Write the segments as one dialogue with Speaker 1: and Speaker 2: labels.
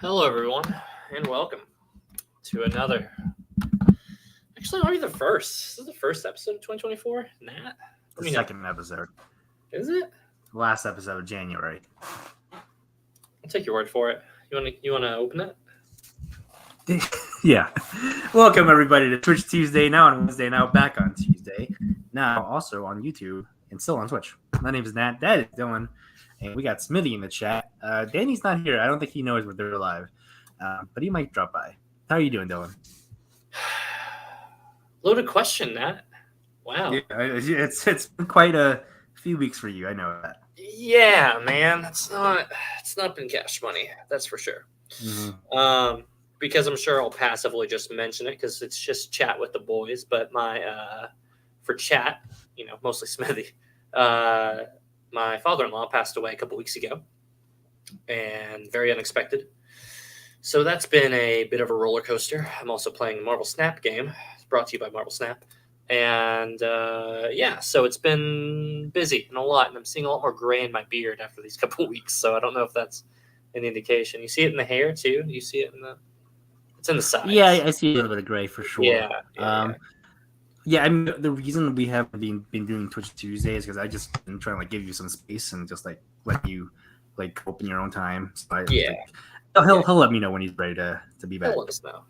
Speaker 1: Hello, everyone, and welcome to another. Actually, maybe the first. This is the first episode of 2024. Nat, let
Speaker 2: The
Speaker 1: me know.
Speaker 2: second episode.
Speaker 1: Is it?
Speaker 2: Last episode of January.
Speaker 1: I'll take your word for it. You wanna open it?
Speaker 2: Yeah. Welcome everybody to Twitch Tuesday, now on Wednesday, now back on Tuesday, now also on YouTube and still on Twitch. My name is Nat, that is Dylan, and we got Smithy in the chat. Danny's not here. I don't think he knows we're there live, but he might drop by. How are you doing, Dylan?
Speaker 1: Loaded question, Nat. Wow.
Speaker 2: Yeah, it's been quite a few weeks for you. I know that.
Speaker 1: Yeah, man. It's not been cash money. That's for sure.
Speaker 2: Mm-hmm.
Speaker 1: Because I'm sure I'll passively just mention it because it's just chat with the boys. But for chat, mostly Smithy. My father-in-law passed away a couple weeks ago, and very unexpected. So that's been a bit of a roller coaster. I'm also playing the Marvel Snap game. It's brought to you by Marvel Snap. And so it's been busy and a lot, and I'm seeing a lot more gray in my beard after these couple weeks. So I don't know if that's an indication. You see it in the hair too. You see it it's in the sides.
Speaker 2: Yeah, I see a little bit of gray for sure.
Speaker 1: Yeah.
Speaker 2: I mean, the reason we have been doing Twitch Tuesday is because I just been trying to give you some space and just let you open your own time. So he'll let me know when he's ready to be back.
Speaker 1: He'll let us know.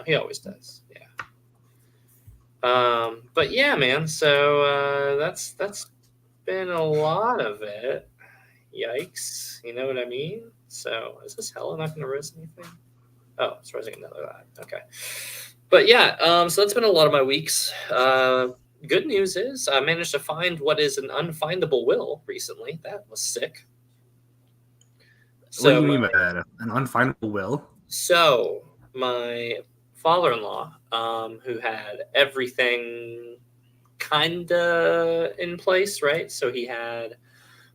Speaker 1: He always does. Yeah. But yeah, man. So that's been a lot of it. Yikes! You know what I mean? So is this hella not going to res anything? Oh, it's rising another line. Okay. But yeah, so that's been a lot of my weeks. Good news is I managed to find what is an unfindable will recently. That was sick.
Speaker 2: So, what do you mean by that? An unfindable will? So
Speaker 1: my father-in-law, who had everything kind of in place, right? So he had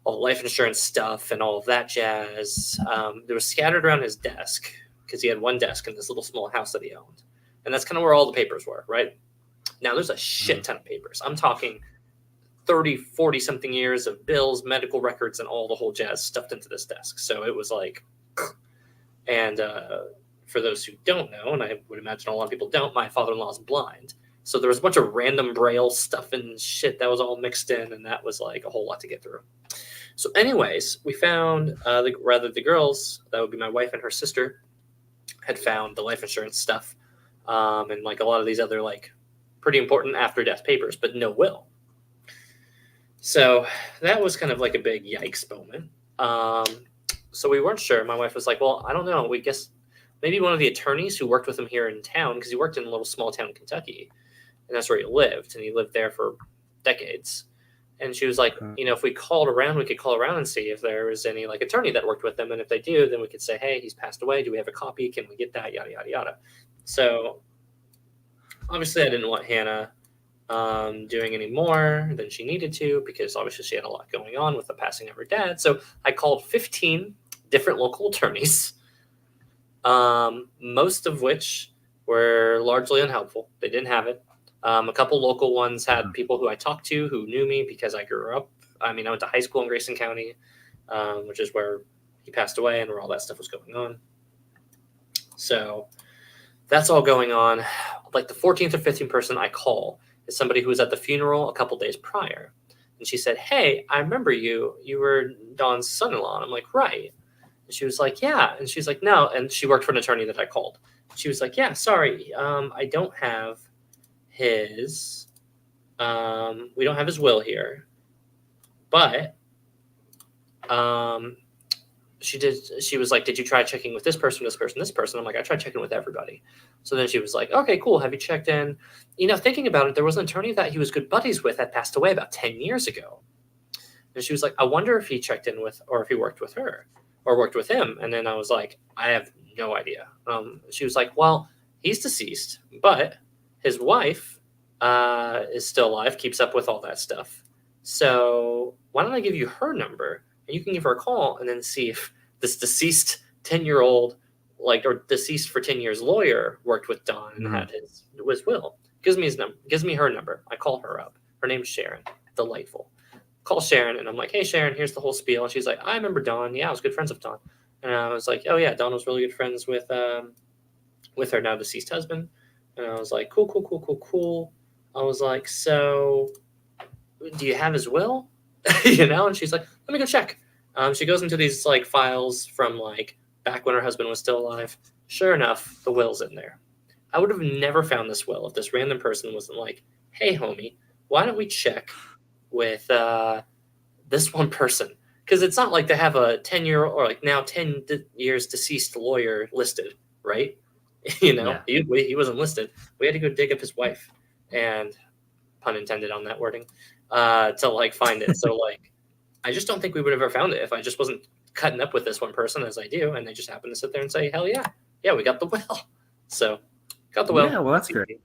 Speaker 1: all the life insurance stuff and all of that jazz. There was scattered around his desk because he had one desk in this little small house that he owned. And that's kind of where all the papers were, right? Now, there's a shit ton of papers. I'm talking 30, 40-something years of bills, medical records, and all the whole jazz stuffed into this desk. So it was like... And for those who don't know, and I would imagine a lot of people don't, my father-in-law is blind. So there was a bunch of random Braille stuff and shit that was all mixed in, and that was like a whole lot to get through. So anyways, we found, the girls, that would be my wife and her sister, had found the life insurance stuff and like a lot of these other like pretty important after-death papers, but no will. So that was kind of like a big yikes moment. So we weren't sure. My wife was like, well, I don't know. We guess maybe one of the attorneys who worked with him here in town, because he worked in a little small town in Kentucky, and that's where he lived, and he lived there for decades. And she was like, if we called around, we could call around and see if there was any like attorney that worked with them. And if they do, then we could say, hey, he's passed away. Do we have a copy? Can we get that? Yada, yada, yada. So obviously I didn't want Hannah doing any more than she needed to, because obviously she had a lot going on with the passing of her dad. So I called 15 different local attorneys, most of which were largely unhelpful. They didn't have it. A couple local ones had people who I talked to who knew me because I grew up. I went to high school in Grayson County, which is where he passed away and where all that stuff was going on. So that's all going on. Like the 14th or 15th person I call is somebody who was at the funeral a couple days prior. And she said, hey, I remember you. You were Don's son-in-law. And I'm like, right. And she was like, yeah. And she's like, no. And she worked for an attorney that I called. She was like, yeah, sorry. I don't have his, we don't have his will here, but she was like, did you try checking with this person, this person, this person? I'm like, I tried checking with everybody. So then she was like, okay, cool. Have you checked in? Thinking about it, there was an attorney that he was good buddies with that passed away about 10 years ago. And she was like, I wonder if he checked in with, or if he worked with her or worked with him. And then I was like, I have no idea. She was like, well, he's deceased, but his wife is still alive, keeps up with all that stuff. So why don't I give you her number and you can give her a call and then see if this deceased 10-year-old, or deceased for 10 years lawyer worked with Don and had his will. Gives me his number, gives me her number. I call her up. Her name's Sharon. Delightful. Call Sharon and I'm like, hey Sharon, here's the whole spiel. And she's like, I remember Don. Yeah, I was good friends with Don. And I was like, oh yeah, Dawn was really good friends with her now deceased husband. And I was like, cool, cool, cool, cool, cool. I was like, so do you have his will? And she's like, let me go check. She goes into these like files from like back when her husband was still alive. Sure enough, the will's in there. I would have never found this will if this random person wasn't like, hey, homie, why don't we check with this one person? Because it's not like they have a 10-year or like now 10 years deceased lawyer listed, right?
Speaker 2: Yeah.
Speaker 1: He wasn't listed. We had to go dig up his wife, and pun intended on that wording, to like find it. So like, I just don't think we would have ever found it if I just wasn't cutting up with this one person as I do, and they just happen to sit there and say, hell yeah, yeah, we got the will. So got the will.
Speaker 2: Yeah, well, that's great.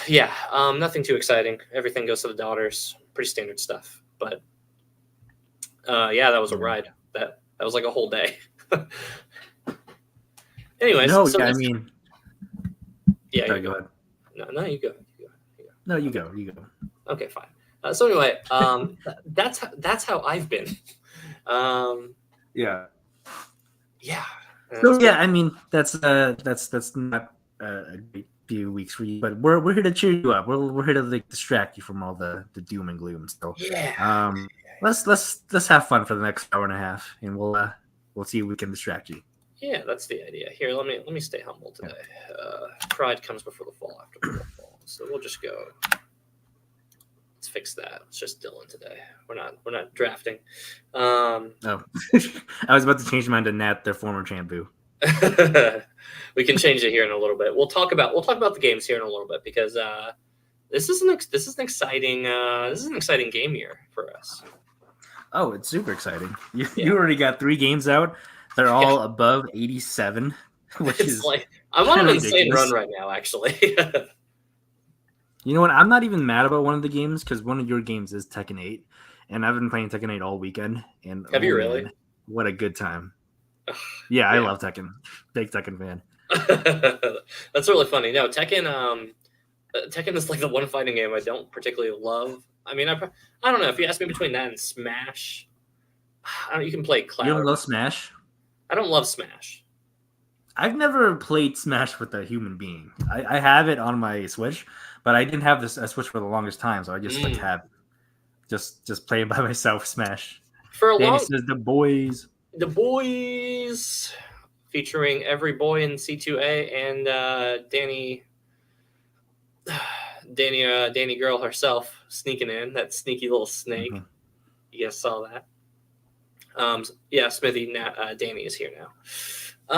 Speaker 1: Yeah, nothing too exciting. Everything goes to the daughters. Pretty standard stuff. But yeah, that was a ride. That was like a whole day. Anyways,
Speaker 2: No,
Speaker 1: so
Speaker 2: yeah, I mean,
Speaker 1: yeah,
Speaker 2: sorry,
Speaker 1: you
Speaker 2: go
Speaker 1: go.
Speaker 2: ahead.
Speaker 1: No, you go.
Speaker 2: No, you
Speaker 1: Okay.
Speaker 2: go. You go.
Speaker 1: Okay, fine. So anyway, that's how I've been. Um,
Speaker 2: Yeah.
Speaker 1: yeah.
Speaker 2: So yeah, I mean, that's not a great few weeks for you, but we're here to cheer you up. We're here to like distract you from all the doom and gloom. So
Speaker 1: yeah.
Speaker 2: let's have fun for the next hour and a half, and we'll see if we can distract you.
Speaker 1: Yeah, that's the idea. Here, let me stay humble today. Pride comes before the fall, after the fall. So we'll just go. Let's fix that. It's just Dylan today. We're not drafting.
Speaker 2: Oh, I was about to change mine to Nat, their former champion.
Speaker 1: We can change it here in a little bit. We'll talk about the games here in a little bit because this is an exciting game year for us.
Speaker 2: Oh, it's super exciting. You already got 3 games out. They're all above 87, which
Speaker 1: It's
Speaker 2: is
Speaker 1: like I'm on an insane
Speaker 2: ridiculous.
Speaker 1: run right now, actually.
Speaker 2: You know what? I'm not even mad about one of the games because one of your games is Tekken 8, and I've been playing Tekken 8 all weekend. And
Speaker 1: Have you really?
Speaker 2: Man, what a good time! Yeah, I love Tekken. Big Tekken fan.
Speaker 1: That's really funny. No, Tekken is like the one fighting game I don't particularly love. I mean, I don't know. If you ask me between that and Smash, you can play Cloud.
Speaker 2: You don't love Smash?
Speaker 1: I don't love Smash.
Speaker 2: I've never played Smash with a human being. I have it on my Switch, but I didn't have a Switch for the longest time, so I just like have just playing by myself. Smash.
Speaker 1: For a
Speaker 2: Danny
Speaker 1: long
Speaker 2: says the boys,
Speaker 1: featuring every boy in C2A and Danny girl herself sneaking in, that sneaky little snake.
Speaker 2: Mhm.
Speaker 1: You guys saw that. Yeah, Smithy. Danny is here now.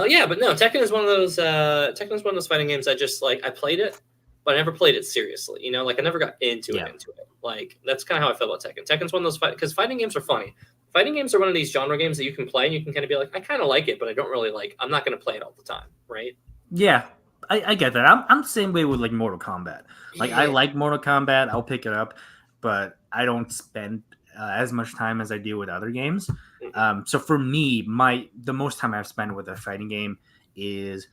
Speaker 1: Yeah, but no, Tekken is one of those fighting games I just like. I played it, but I never played it seriously. Like I never got into it. Like that's kind of how I feel about Tekken. Tekken's one of those because fighting games are funny. Fighting games are one of these genre games that you can play and you can kind of be like, I kind of like it, but I don't really like. I'm not going to play it all the time, right?
Speaker 2: Yeah, I get that. I'm the same way with like Mortal Kombat. Like I like Mortal Kombat. I'll pick it up, but I don't spend as much time as I do with other games. So for me, the most time I've spent with a fighting game is,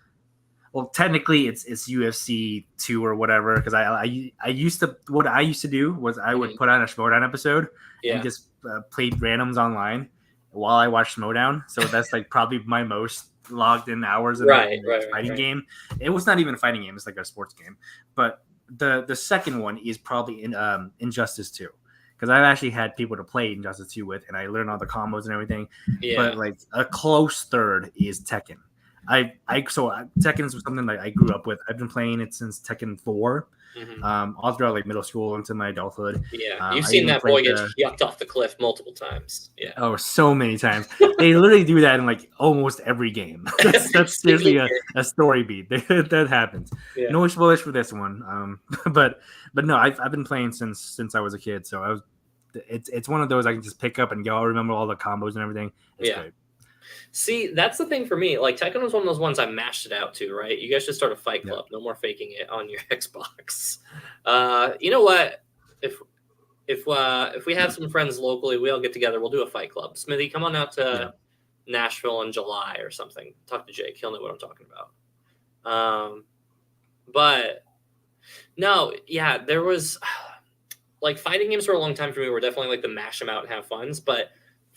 Speaker 2: well, technically it's UFC 2 or whatever. Because I used to do was I would put on a Schmodown episode and just played randoms online while I watched Schmodown. So that's like probably my most logged in hours in a fighting game. It was not even a fighting game; it's like a sports game. But the second one is probably Injustice 2. Because I've actually had people to play Injustice 2 with, and I learned all the combos and everything. Yeah. But like a close third is Tekken. Tekken is something that I grew up with. I've been playing it since Tekken 4, all throughout like middle school into my adulthood.
Speaker 1: Yeah, you've seen that boy get yucked off the cliff multiple times. Yeah.
Speaker 2: Oh, so many times. They literally do that in like almost every game. That's seriously a story beat. That happens. Yeah. No spoilers for this one. But no, I've been playing since I was a kid, so it's one of those I can just pick up and go. I remember all the combos and everything. It's great.
Speaker 1: See, that's the thing for me. Like Tekken was one of those ones I mashed it out to, right? You guys should start a fight club. No more faking it on your Xbox. You know what? If we have some friends locally, we all get together. We'll do a fight club. Smithy, come on out to Nashville in July or something. Talk to Jake. He'll know what I'm talking about. But no, yeah, there was like fighting games for a long time for me were definitely like the mash them out and have funs, but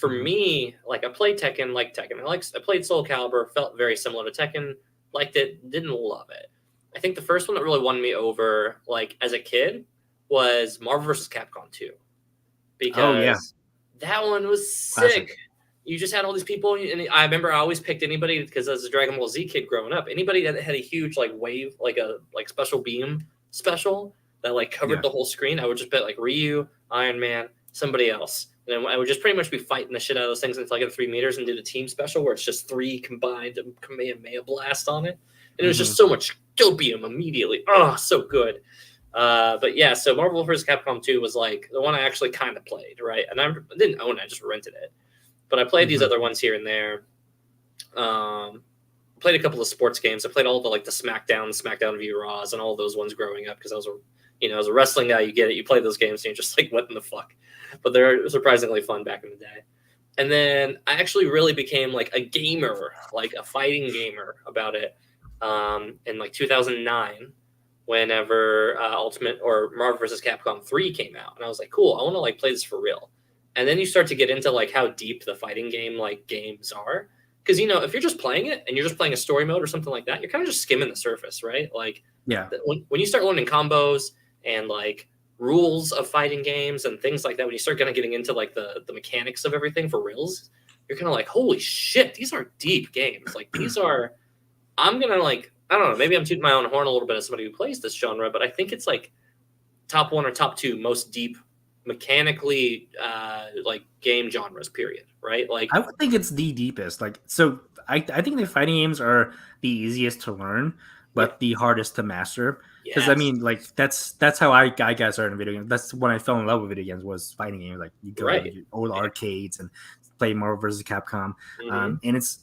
Speaker 1: for me, like I played Tekken, like Tekken. I played Soul Calibur, felt very similar to Tekken, liked it, didn't love it. I think the first one that really won me over, like as a kid, was Marvel vs. Capcom 2.
Speaker 2: Oh yeah,
Speaker 1: Because that one was
Speaker 2: classic.
Speaker 1: sick. You just had all these people, and I remember I always picked anybody because as a Dragon Ball Z kid growing up, anybody that had a huge like wave, like a like special beam special that like covered
Speaker 2: Yeah.
Speaker 1: the whole screen, I would just bet like Ryu, Iron Man, somebody else, and then I would just pretty much be fighting the shit out of those things until I get 3 meters and do the team special where it's just three combined and Kamehameha blast on it, and it was just so much dopium immediately. Oh, so good. But yeah, so Marvel vs. Capcom 2 was like the one I actually kind of played, right? And I didn't own it, I just rented it. But I played these other ones here and there. Played a couple of sports games. I played all the like the SmackDown v Raws, and all those ones growing up because I was as a wrestling guy, you get it. You play those games and you're just like, what in the fuck? But they're surprisingly fun back in the day. And then I actually really became like a gamer, like a fighting gamer about it in like 2009 whenever Ultimate or Marvel vs. Capcom 3 came out. And I was like, cool, I want to like play this for real. And then you start to get into like how deep the fighting game like games are. Because if you're just playing it and you're just playing a story mode or something like that, you're kind of just skimming the surface, right? Like when you start learning combos and like rules of fighting games and things like that, when you start kind of getting into like the mechanics of everything for reals, you're kind of like, holy shit, these are deep games. Like these are, I'm gonna like, I don't know, maybe I'm tooting my own horn a little bit as somebody who plays this genre, but I think it's like top one or top two most deep mechanically like game genres, period. Right? Like
Speaker 2: I would think it's the deepest. Like, so I think the fighting games are the easiest to learn, but the hardest to master. Because I mean, like that's how I got started in video games. That's when I fell in love with video games, was fighting games. Like you go to the old arcades and play Marvel vs. Capcom, and it's.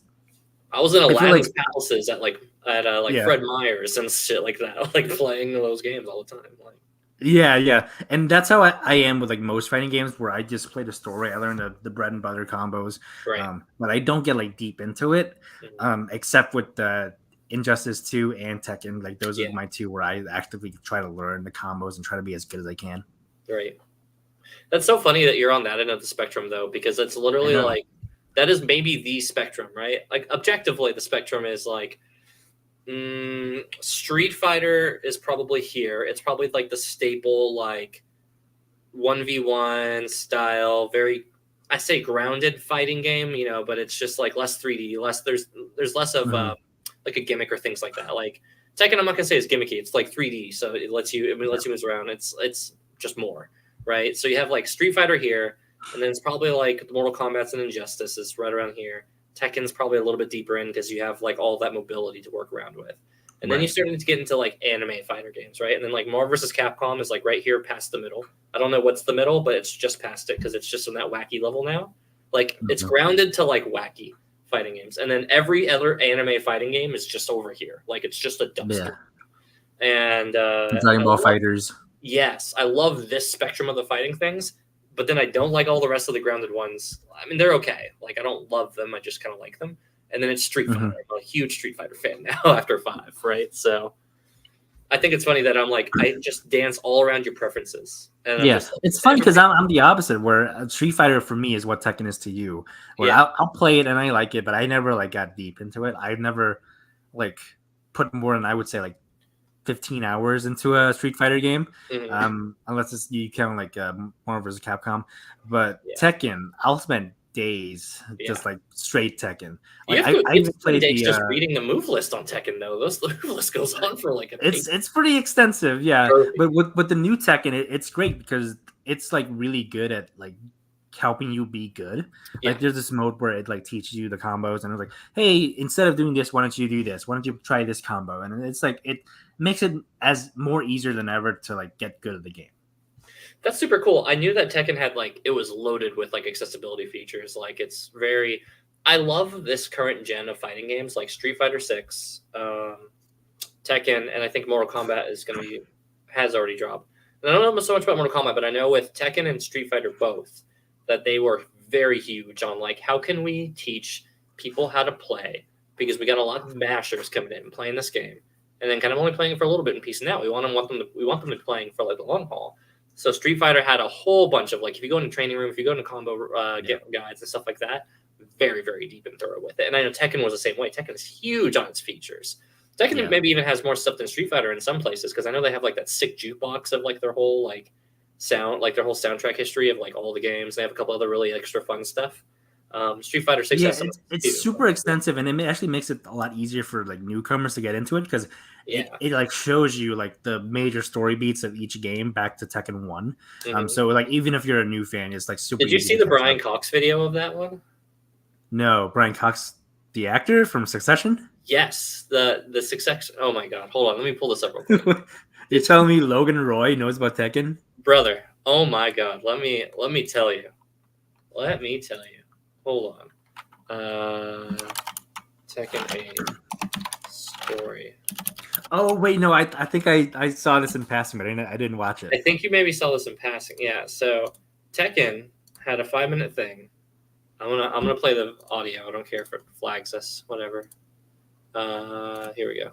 Speaker 1: I was in Aladdin's palaces at Fred Meyer's and shit like that, like playing those games all the time. Like,
Speaker 2: yeah, and that's how I am with like most fighting games, where I just play the story. I learn the bread and butter combos, but I don't get like deep into it, except with the Injustice 2 and Tekken. Like those are my two where I actively try to learn the combos and try to be as good as I can.
Speaker 1: Right. That's so funny that you're on that end of the spectrum, though, because it's literally like that is maybe the spectrum, right? Like objectively, the spectrum is like Street Fighter is probably here. It's probably like the staple, like 1v1 style, very, I say grounded fighting game, but it's just like less 3D, there's less of like a gimmick or things like that. Like Tekken, I'm not gonna say it's gimmicky. It's like 3D, so it lets you move around. It's just more, right? So you have like Street Fighter here, and then it's probably like the Mortal Kombat's and Injustice is right around here. Tekken's probably a little bit deeper in because you have like all that mobility to work around with. And then you started to get into like anime fighter games, right? And then like Marvel vs. Capcom is like right here past the middle. I don't know what's the middle, but it's just past it because it's just on that wacky level now. Like it's grounded to like wacky fighting games. And then every other anime fighting game is just over here. Like it's just a dumpster. And
Speaker 2: Dragon Ball Fighters.
Speaker 1: Yes, I love this spectrum of the fighting things. But then I don't like all the rest of the grounded ones. I mean, they're okay. Like, I don't love them. I just kind of like them. And then it's Street Fighter. I'm a huge Street Fighter fan now after 5, right? So I think it's funny that I'm like, I just dance all around your preferences. And
Speaker 2: it's funny because I'm the opposite, where Street Fighter for me is what Tekken is to you. Where I'll play it and I like it, but I never like got deep into it. I've never like put more than I would say like 15 hours into a Street Fighter game, unless you count like Marvel vs. Capcom. But Tekken, I'll spend days just like straight Tekken. Like I even played
Speaker 1: just reading the move list on Tekken though. The move list goes on for like
Speaker 2: it's pretty extensive, But with the new Tekken, it's great because it's like really good at like helping you be good. Like there's this mode where it like teaches you the combos and it's like, hey, instead of doing this, why don't you do this? Why don't you try this combo? And it's like it makes it as more easier than ever to like get good at the game.
Speaker 1: That's super cool. I knew that Tekken had like it was loaded with like accessibility features. Like it's very, I love this current gen of fighting games like Street Fighter 6, Tekken, and I think Mortal Kombat has already dropped. And I don't know so much about Mortal Kombat, but I know with Tekken and Street Fighter both that they were very huge on like how can we teach people how to play, because we got a lot of mashers coming in playing this game and then kind of only playing it for a little bit and piecing out. We want them to be playing for like the long haul. So Street Fighter had a whole bunch of, like, if you go in a training room, if you go into combo guides and stuff like that, very, very deep and thorough with it. And I know Tekken was the same way. Tekken is huge on its features. Tekken maybe even has more stuff than Street Fighter in some places, because I know they have like that sick jukebox of like their whole their whole soundtrack history of like all the games. They have a couple other really extra fun stuff. Street Fighter 6 has some
Speaker 2: it's super extensive, and it actually makes it a lot easier for like newcomers to get into it, because it like shows you like the major story beats of each game back to Tekken 1. So like even if you're a new fan, it's like super.
Speaker 1: Did you see the Brian Cox video of that one?
Speaker 2: No, Brian Cox, the actor from Succession.
Speaker 1: Yes, the Succession. Oh my god, hold on, let me pull this up real quick.
Speaker 2: You're telling me Logan Roy knows about Tekken,
Speaker 1: brother? Oh my god, let me tell you. Let me tell you. Hold on. Tekken 8 story.
Speaker 2: Oh wait, no, I think I saw this in passing, but I didn't watch it.
Speaker 1: I think you maybe saw this in passing. Yeah. So Tekken had a 5-minute thing. I'm gonna play the audio. I don't care if it flags us. Whatever. Here we go.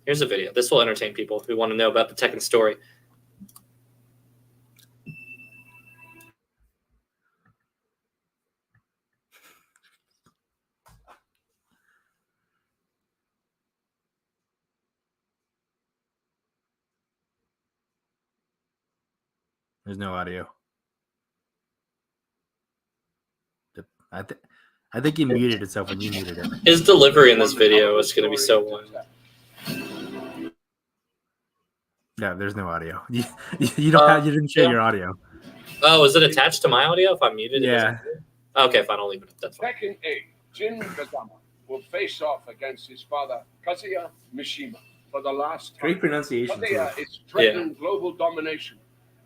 Speaker 1: Here's a video. This will entertain people who want to know about the Tekken story.
Speaker 2: There's no audio. I think he muted itself when you muted it.
Speaker 1: His delivery in this video is going to be so wild.
Speaker 2: No, there's no audio. You didn't share your audio.
Speaker 1: Oh, is it attached to my audio if I'm muted?
Speaker 2: Yeah.
Speaker 1: Okay, fine. I'll leave it. That's fine.
Speaker 3: Tekken 8, Jin Kazama will face off against his father, Kazuya Mishima, for the last time.
Speaker 2: Great pronunciation.
Speaker 3: Kazuya is threatening global domination.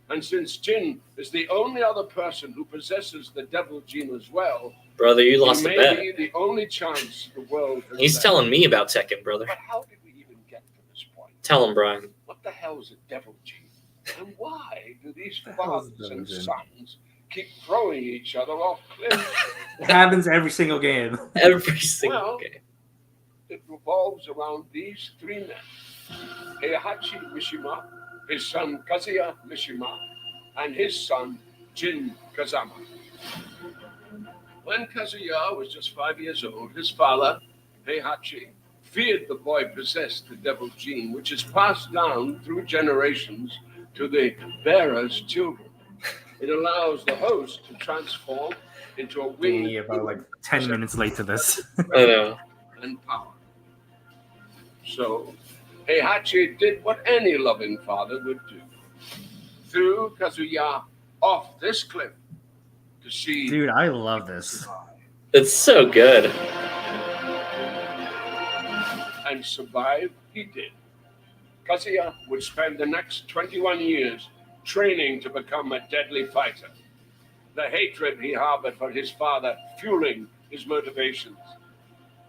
Speaker 3: And since Jin is the only other person who possesses the devil gene as well,
Speaker 1: brother, you lost a bet.
Speaker 3: May be the only chance the world has.
Speaker 1: He's telling me about Tekken, brother.
Speaker 3: But how did we even get to this point?
Speaker 1: Tell him, Brian.
Speaker 3: What the hell is a devil gene? And why do these fathers and sons keep throwing each other off cliffs?
Speaker 2: It happens every single game.
Speaker 1: Every single game.
Speaker 3: It revolves around these three men: Heihachi Mishima, his son Kazuya Mishima, and his son Jin Kazama. When Kazuya was just 5 years old, his father, Heihachi, feared the boy possessed the devil gene, which is passed down through generations to the bearer's children. It allows the host to transform into a winged...
Speaker 2: about like 10 minutes late to this.
Speaker 1: I know.
Speaker 3: And power. So, Heihachi did what any loving father would do. Threw Kazuya off this cliff to see...
Speaker 2: Dude, I love this.
Speaker 1: It's so good.
Speaker 3: And survive he did. Kazuya would spend the next 21 years training to become a deadly fighter. The hatred he harbored for his father fueling his motivations.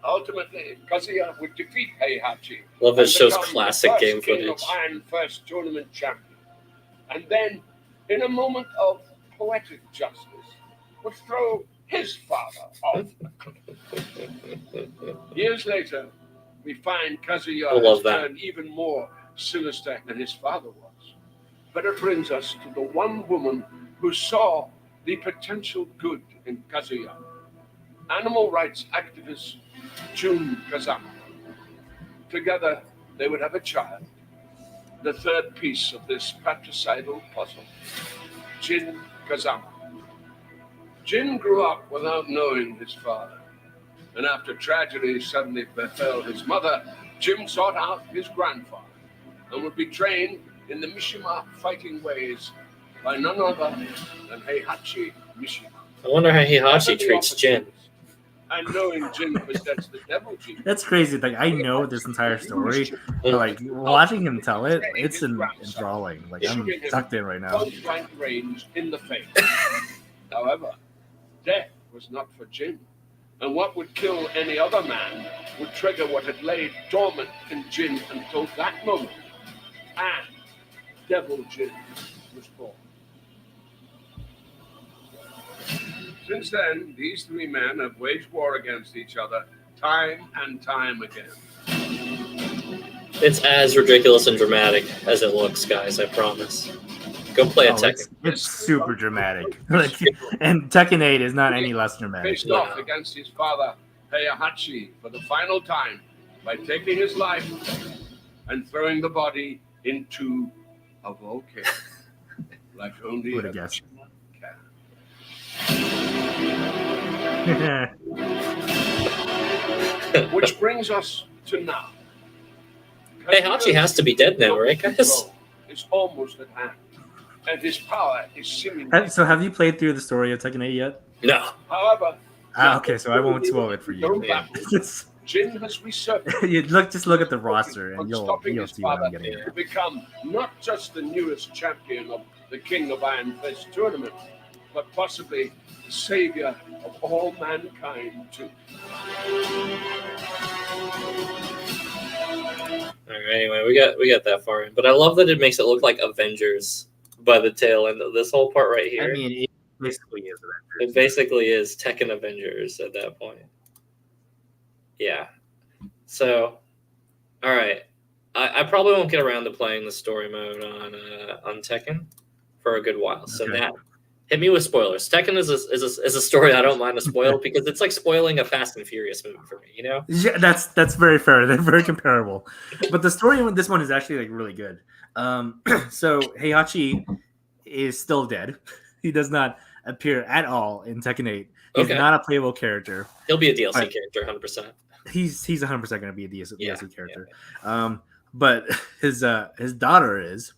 Speaker 3: Ultimately, Kazuya would defeat Heihachi.
Speaker 1: Love this show's classic game footage.
Speaker 3: Iron First tournament champion. And then, in a moment of poetic justice, would throw his father off. Years later, we find Kazuya has turned even more sinister than his father was. But it brings us to the one woman who saw the potential good in Kazuya. Animal rights activist Jun Kazama. Together, they would have a child, the third piece of this patricidal puzzle, Jin Kazama. Jin grew up without knowing his father, and after tragedy suddenly befell his mother, Jin sought out his grandfather and would be trained in the Mishima fighting ways by none other than Heihachi Mishima.
Speaker 1: I wonder how Heihachi treats Jin.
Speaker 3: And knowing Jin possessed the devil gene.
Speaker 2: That's crazy. Like, I know this entire story, but like watching him tell it, it's enthralling. Like, I'm sucked in right now.
Speaker 3: Point-blank range in the face. However, death was not for Jin, and what would kill any other man would trigger what had laid dormant in Jin until that moment, and Devil Jin was born. Since then, these three men have waged war against each other time and time again.
Speaker 1: It's as ridiculous and dramatic as it looks, guys, I promise. Go play a
Speaker 2: Oh,
Speaker 1: Tekken.
Speaker 2: it's super dramatic. Like, and Tekken 8 is not any less dramatic.
Speaker 3: Faced off against his father, Heihachi, for the final time by taking his life and throwing the body into a volcano. Like only
Speaker 2: Would
Speaker 3: a
Speaker 2: have guessed.
Speaker 3: can. Which brings us to now.
Speaker 1: Heihachi has to be dead now, right, guys?
Speaker 3: It's almost at hand, and his power is seemingly.
Speaker 2: So, have you played through the story of Tekken 8 yet?
Speaker 1: No.
Speaker 3: However,
Speaker 2: okay, so I won't spoil it for you.
Speaker 3: Jin has resurfaced.
Speaker 2: You just look at the roster, and you'll see what I'm getting at.
Speaker 3: To become not just the newest champion of the King of Iron Fist tournament, but possibly the savior of all mankind too.
Speaker 1: All right, anyway, we got that far in, but I love that it makes it look like Avengers by the tail end of this whole part right here.
Speaker 2: I mean, it basically is
Speaker 1: It
Speaker 2: Avengers.
Speaker 1: basically is Tekken Avengers at that point. Yeah. So, all right, I probably won't get around to playing the story mode on Tekken for a good while. So
Speaker 2: Okay.
Speaker 1: Nat, hit me with spoilers. Tekken is a story I don't mind to spoil because it's like spoiling a Fast and Furious movie for me. You know?
Speaker 2: Yeah, that's very fair. They're very comparable, but the story in this one is actually like really good. So Heihachi is still dead. He does not appear at all in Tekken 8. He's not a playable character.
Speaker 1: He'll be a DLC character, 100%.
Speaker 2: He's 100% going to be a DLC character. Yeah. But his daughter is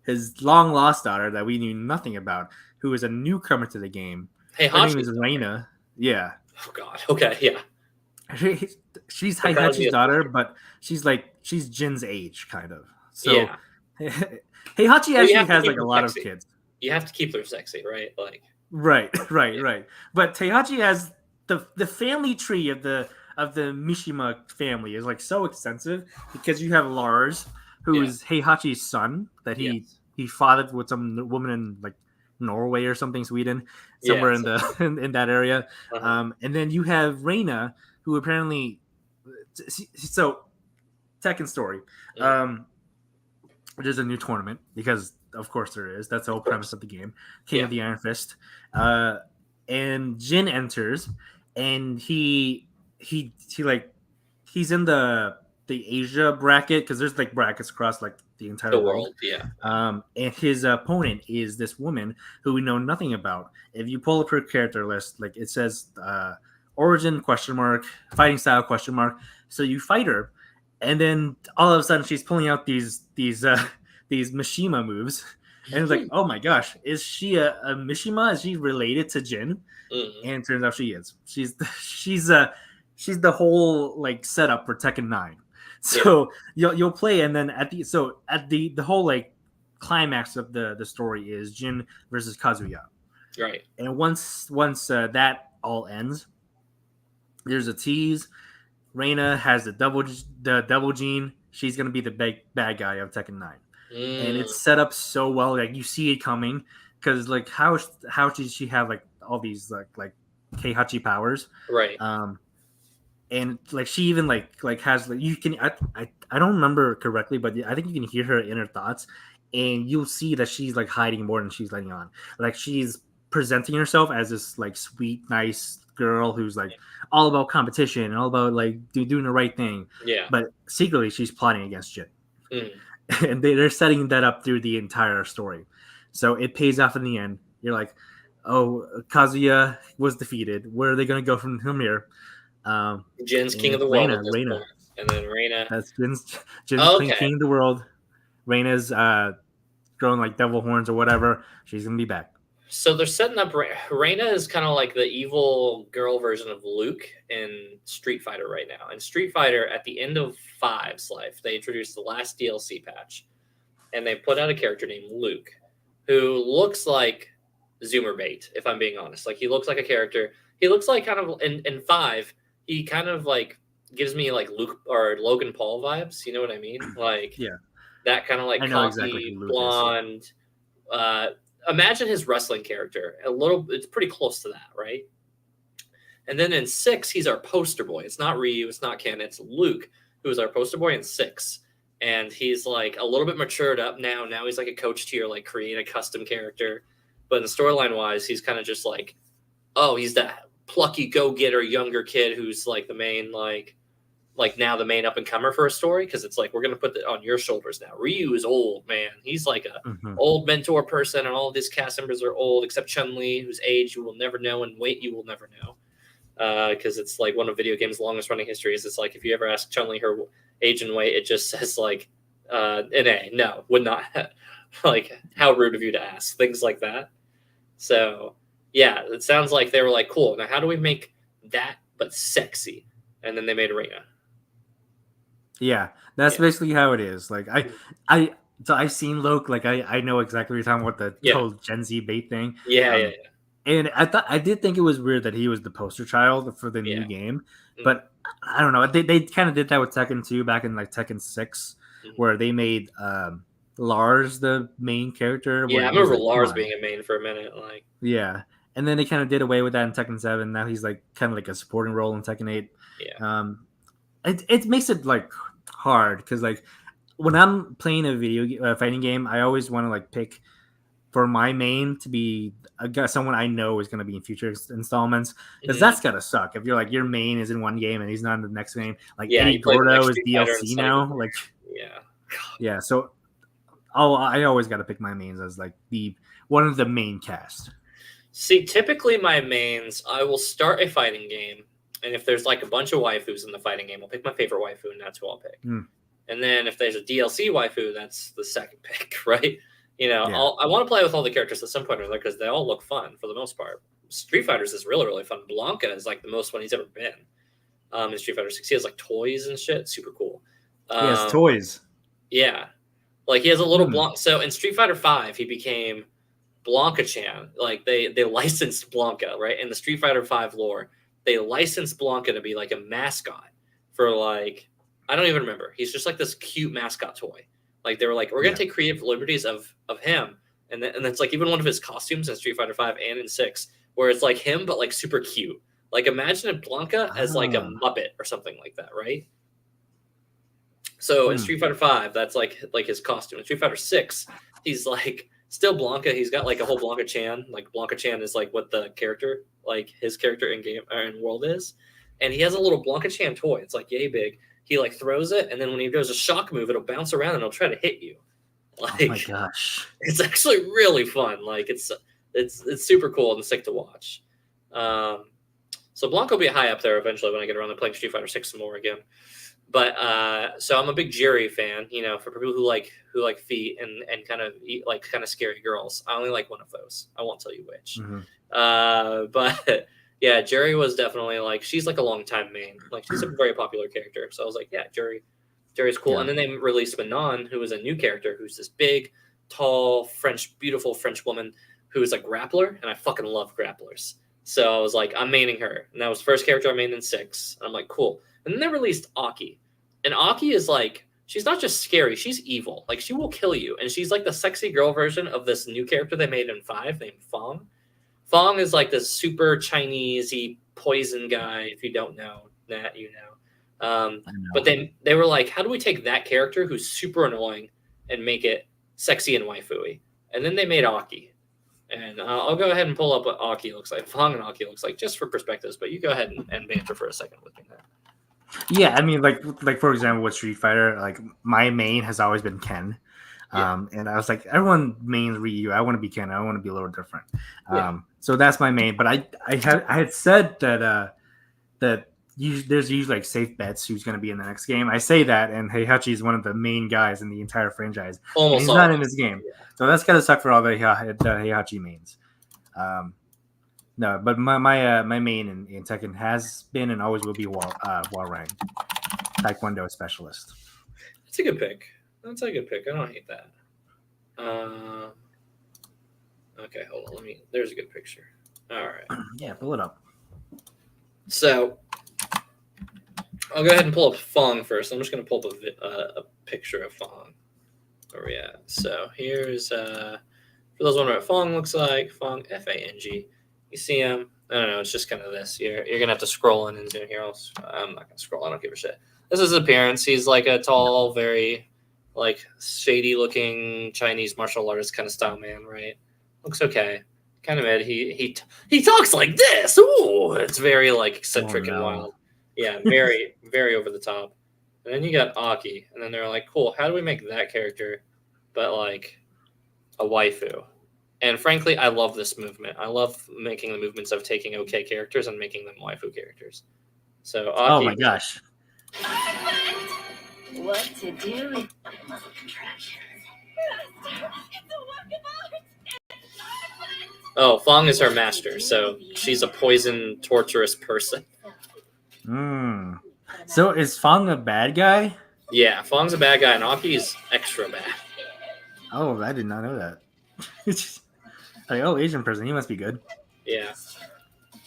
Speaker 2: his long lost daughter that we knew nothing about, who is a newcomer to the game. Her name is Reina. Yeah.
Speaker 1: Oh God. Okay. Yeah.
Speaker 2: She's Heihachi's daughter, but she's Jin's age, kind of. So
Speaker 1: yeah.
Speaker 2: Heihachi actually has like a lot of kids.
Speaker 1: You have to keep her sexy, right? Like.
Speaker 2: Right. But Heihachi has the family tree of the Mishima family is like so extensive because you have Lars, who is Heihachi's son that he fathered with some woman in like Norway or something, Sweden, somewhere in the in that area. Uh-huh. And then you have Reina, who apparently so Tekken story. There's a new tournament because of course there is. That's the whole premise of the game. King of the Iron Fist. And Jin enters, and he's in the Asia bracket because there's like brackets across like the entire world.
Speaker 1: Yeah.
Speaker 2: And his opponent is this woman who we know nothing about. If you pull up her character list, like it says origin ? Fighting style ? So you fight her, and then all of a sudden she's pulling out these Mishima moves, and it's like, oh my gosh, is she a Mishima? Is she related to Jin? Mm-hmm. And it turns out she is. She's the whole like setup for Tekken 9. So you'll play, and then at the whole like climax of the story is Jin versus Kazuya.
Speaker 1: Right.
Speaker 2: And once that all ends, there's a tease. Reina has the double gene. She's gonna be the bad guy of Tekken 9. And it's set up so well, like you see it coming, because like how did she have like all these like Heihachi powers,
Speaker 1: right?
Speaker 2: And like she even like has like you can I don't remember correctly, but I think you can hear her inner thoughts, and you'll see that she's like hiding more than she's letting on. Like she's presenting herself as this like sweet, nice girl who's like all about competition and all about like doing the right thing.
Speaker 1: Yeah.
Speaker 2: But secretly she's plotting against Jin. And they're setting that up through the entire story. So it pays off in the end. You're like, oh, Kazuya was defeated. Where are they going to go from here?
Speaker 1: Jin's king of the world. Reina. And then Reina.
Speaker 2: That's Jin's king of the world. Reina's growing like devil horns or whatever. She's going to be back.
Speaker 1: So they're setting up. Reina is kind of like the evil girl version of Luke in Street Fighter right now. In Street Fighter, at the end of 5's life, they introduced the last DLC patch, and they put out a character named Luke, who looks like Zoomer Bait, if I'm being honest. Like he looks like a character. He looks like kind of in 5. He kind of like gives me like Luke or Logan Paul vibes. You know what I mean? Like that kind of like cocky, exactly blonde. Imagine his wrestling character. It's pretty close to that, right? And then in 6, he's our poster boy. It's not Ryu, it's not Ken, it's Luke, who is our poster boy in 6. and he's like a little bit matured up now. Now he's like a coach tier, like create a custom character. But in the storyline wise, he's kind of just like, oh, he's that plucky go getter younger kid who's like the main like now the main up and comer for a story, because it's like we're gonna put that on your shoulders now. Ryu is old, man. He's like a old mentor person, and all of these cast members are old except Chun-Li, whose age you will never know and weight you will never know. Because it's like one of video games' longest running histories. It's like if you ever ask Chun-Li her age and weight, it just says like an A. No, would not. Like, how rude of you to ask. Things like that. So yeah, it sounds like they were like, cool. Now how do we make that but sexy? And then they made Arena.
Speaker 2: Yeah, that's basically how it is. Like so I've seen Loke. Like I know exactly what you're talking about, the whole Gen Z bait thing.
Speaker 1: Yeah.
Speaker 2: And I did think it was weird that he was the poster child for the new game, but I don't know. They kind of did that with Tekken 2 back in like Tekken 6, where they made Lars the main character.
Speaker 1: Yeah, I remember Lars being a main for a minute. Like,
Speaker 2: yeah, and then they kind of did away with that in Tekken 7. Now he's like kind of like a supporting role in Tekken 8.
Speaker 1: Yeah.
Speaker 2: It makes it like hard because like when I'm playing a fighting game, I always want to like pick for my main to be someone I know is going to be in future installments, because that's gotta suck if you're like your main is in one game and he's not in the next game. Like Eddie Gordo is DLC now. Like yeah. So I always got to pick my mains as like one of the main cast.
Speaker 1: See, typically my mains, I will start a fighting game, and if there's like a bunch of waifus in the fighting game, I'll pick my favorite waifu, and that's who I'll pick. And then if there's a DLC waifu, that's the second pick, right? You know, I want to play with all the characters at some point or another because they all look fun for the most part. Street Fighters is really, really fun. Blanca is like the most fun he's ever been. In Street Fighter 6, he has like toys and shit. Super cool.
Speaker 2: He has toys.
Speaker 1: Yeah. Like he has a little Blanca. So in Street Fighter 5, he became Blanca-chan. Like they licensed Blanca, right? In the Street Fighter 5 lore, they licensed Blanca to be like a mascot for like, I don't even remember. He's just like this cute mascot toy. Like they were like, we're gonna take creative liberties of him, and it's like even one of his costumes in Street Fighter 5 and in 6, where it's like him but like super cute. Like imagine a Blanca as like a Muppet or something like that, right? So in Street Fighter 5, that's like his costume. In Street Fighter 6, he's like still Blanca. He's got like a whole Blanca-chan. Like Blanca-chan is like what the character, like his character in game or in world is, and he has a little Blanca-chan toy. It's like yay big. He like throws it, and then when he does a shock move, it'll bounce around and it'll try to hit you. Like,
Speaker 2: oh my gosh,
Speaker 1: it's actually really fun. Like it's super cool and sick to watch. So Blanca will be high up there eventually when I get around to playing Street Fighter 6 some more again. But so I'm a big Jerry fan. You know, for people who like feet and kind of scary girls. I only like one of those. I won't tell you which. But. Yeah, Jerry was definitely like, she's like a long time main. Like she's a very popular character. So I was like, yeah, Jerry's cool. Yeah. And then they released Manon, who was a new character, who's this big, tall, beautiful French woman who is a grappler, and I fucking love grapplers. So I was like, I'm maining her. And that was the first character I mained in 6. And I'm like, cool. And then they released Aki. And Aki is like, she's not just scary, she's evil. Like she will kill you. And she's like the sexy girl version of this new character they made in 5 named Fong. Fong is like this super Chinese-y poison guy. If you don't know that, you know. But then they were like, how do we take that character who's super annoying and make it sexy and waifu-y? And then they made Aki. And I'll go ahead and pull up what Aki looks like. Fong and Aki looks like, just for perspectives. But you go ahead and banter for a second with me there.
Speaker 2: Yeah, I mean, like for example, with Street Fighter, like my main has always been Ken. And I was like, everyone mains Ryu. I want to be Ken. I want to be a little different. So that's my main. But I had said that there's usually like safe bets who's going to be in the next game. I say that, and Heihachi is one of the main guys in the entire franchise. Almost he's not in this game, so that's gotta suck for all the Heihachi mains. No, but my main in Tekken has been and always will be Warang, Taekwondo specialist.
Speaker 1: That's a good pick. I don't hate that. Okay, hold on. There's a good picture. All right.
Speaker 2: Yeah, pull it up.
Speaker 1: So I'll go ahead and pull up Fong first. I'm just going to pull up a picture of Fong. Where we at? So here's for those wondering what Fong looks like. Fong, Fang. You see him? I don't know. It's just kind of this. You're gonna have to scroll in and zoom here. I'm not gonna scroll. I don't give a shit. This is his appearance. He's like a tall, very like shady looking Chinese martial artist kind of style man, right? Looks okay. Kind of mid. He talks like this. Ooh, it's very like eccentric and wild. Yeah, very very over the top. And then you got Aki, and then they're like, cool. How do we make that character, but like a waifu? And frankly, I love this movement. I love making the movements of taking okay characters and making them waifu characters. So Aki,
Speaker 2: oh my gosh.
Speaker 4: What to do with mother contractions?
Speaker 1: Oh, Fong is her master, so she's a poison, torturous person.
Speaker 2: So is Fong a bad guy?
Speaker 1: Yeah, Fong's a bad guy, and Aki's extra bad.
Speaker 2: Oh, I did not know that. Like, oh, Asian person, he must be good.
Speaker 1: Yeah.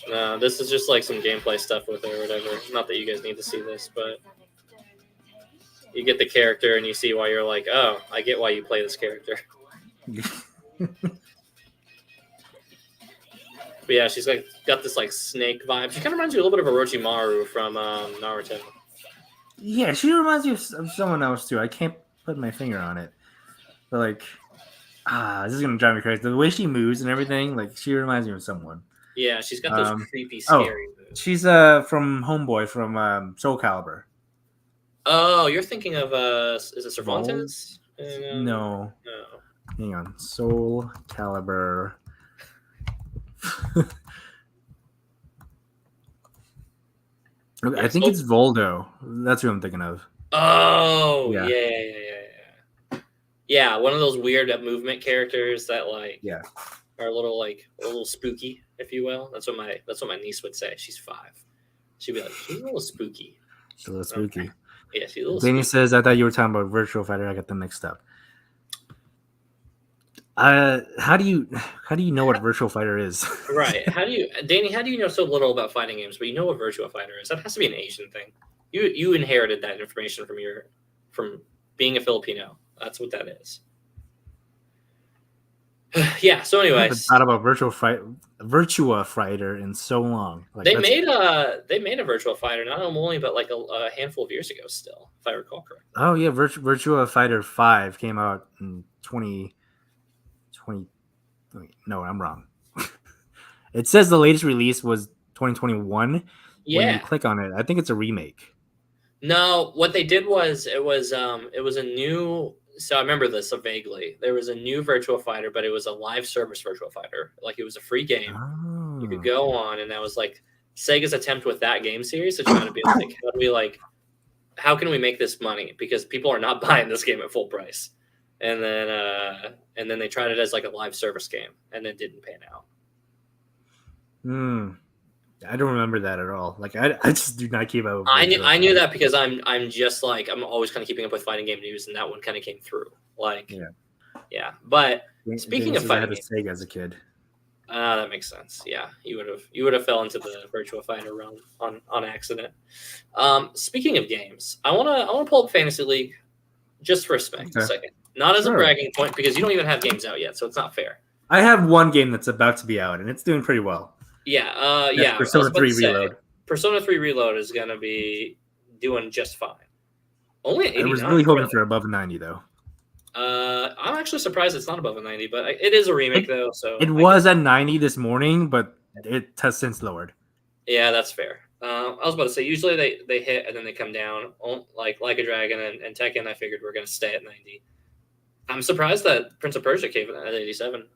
Speaker 1: No, this is just like some gameplay stuff with her or whatever. Not that you guys need to see this, but you get the character and you see why you're like, oh, I get why you play this character. But yeah, she's like got this like snake vibe. She kind of reminds you a little bit of Orochimaru from Naruto.
Speaker 2: Yeah, she reminds you of someone else too. I can't put my finger on it. But like, this is gonna drive me crazy. The way she moves and everything, like she reminds me of someone.
Speaker 1: Yeah, she's got those creepy, scary moves.
Speaker 2: She's from Homeboy from Soul Calibur.
Speaker 1: Oh, you're thinking of is it Cervantes?
Speaker 2: No. Hang on, Soul Calibur. I think it's Voldo. That's who I'm thinking of.
Speaker 1: Oh, yeah. One of those weird movement characters that like are a little spooky, if you will. That's what my niece would say. She's 5. She'd be like, she's a little spooky.
Speaker 2: She's a little spooky.
Speaker 1: Okay. Yeah, she's a little.
Speaker 2: Danny says, "I thought you were talking about Virtual Fighter. I got them mixed up." How do you know what Virtual Fighter is?
Speaker 1: Right. Danny, how do you know so little about fighting games, but you know what Virtual Fighter is? That has to be an Asian thing. You inherited that information from being a Filipino. That's what that is. Yeah, so anyways. I haven't
Speaker 2: thought about Virtua Fighter in so long.
Speaker 1: Like, they made a Virtual Fighter not only but like a handful of years ago still, if I recall correctly.
Speaker 2: Oh yeah, Virtua Fighter 5 came out in 2020. No, I'm wrong. It says the latest release was 2021.
Speaker 1: Yeah.
Speaker 2: When you click on it, I think it's a remake.
Speaker 1: No, what they did was it was a new. So I remember this vaguely. There was a new Virtua Fighter, but it was a live service Virtua Fighter. Like it was a free game.
Speaker 2: Oh.
Speaker 1: You could go on, and that was like Sega's attempt with that game series to try to be like, how can we make this money? Because people are not buying this game at full price. And then they tried it as like a live service game, and it didn't pan out.
Speaker 2: I don't remember that at all. Like I just do not keep up.
Speaker 1: I knew that because I'm just like I'm always kind of keeping up with fighting game news, and that one kind of came through. Like yeah. But speaking of fighting,
Speaker 2: I had a Sega as a kid.
Speaker 1: That makes sense. Yeah, you would have fell into the Virtua Fighter realm on accident. Speaking of games, I wanna pull up Fantasy League just for a second. Not as a bragging point because you don't even have games out yet, so it's not fair.
Speaker 2: I have one game that's about to be out, and it's doing pretty well.
Speaker 1: Yeah,
Speaker 2: Persona 3 Reload.
Speaker 1: Persona 3 Reload is going to be doing just fine. Only 89.
Speaker 2: I was really hoping for above 90, though.
Speaker 1: I'm actually surprised it's not above a 90, but it is a remake, though. So
Speaker 2: it was at 90 this morning, but it has since lowered.
Speaker 1: Yeah, that's fair. I was about to say, usually they hit and then they come down. Like a Dragon and Tekken, I figured we're going to stay at 90. I'm surprised that Prince of Persia came at 87,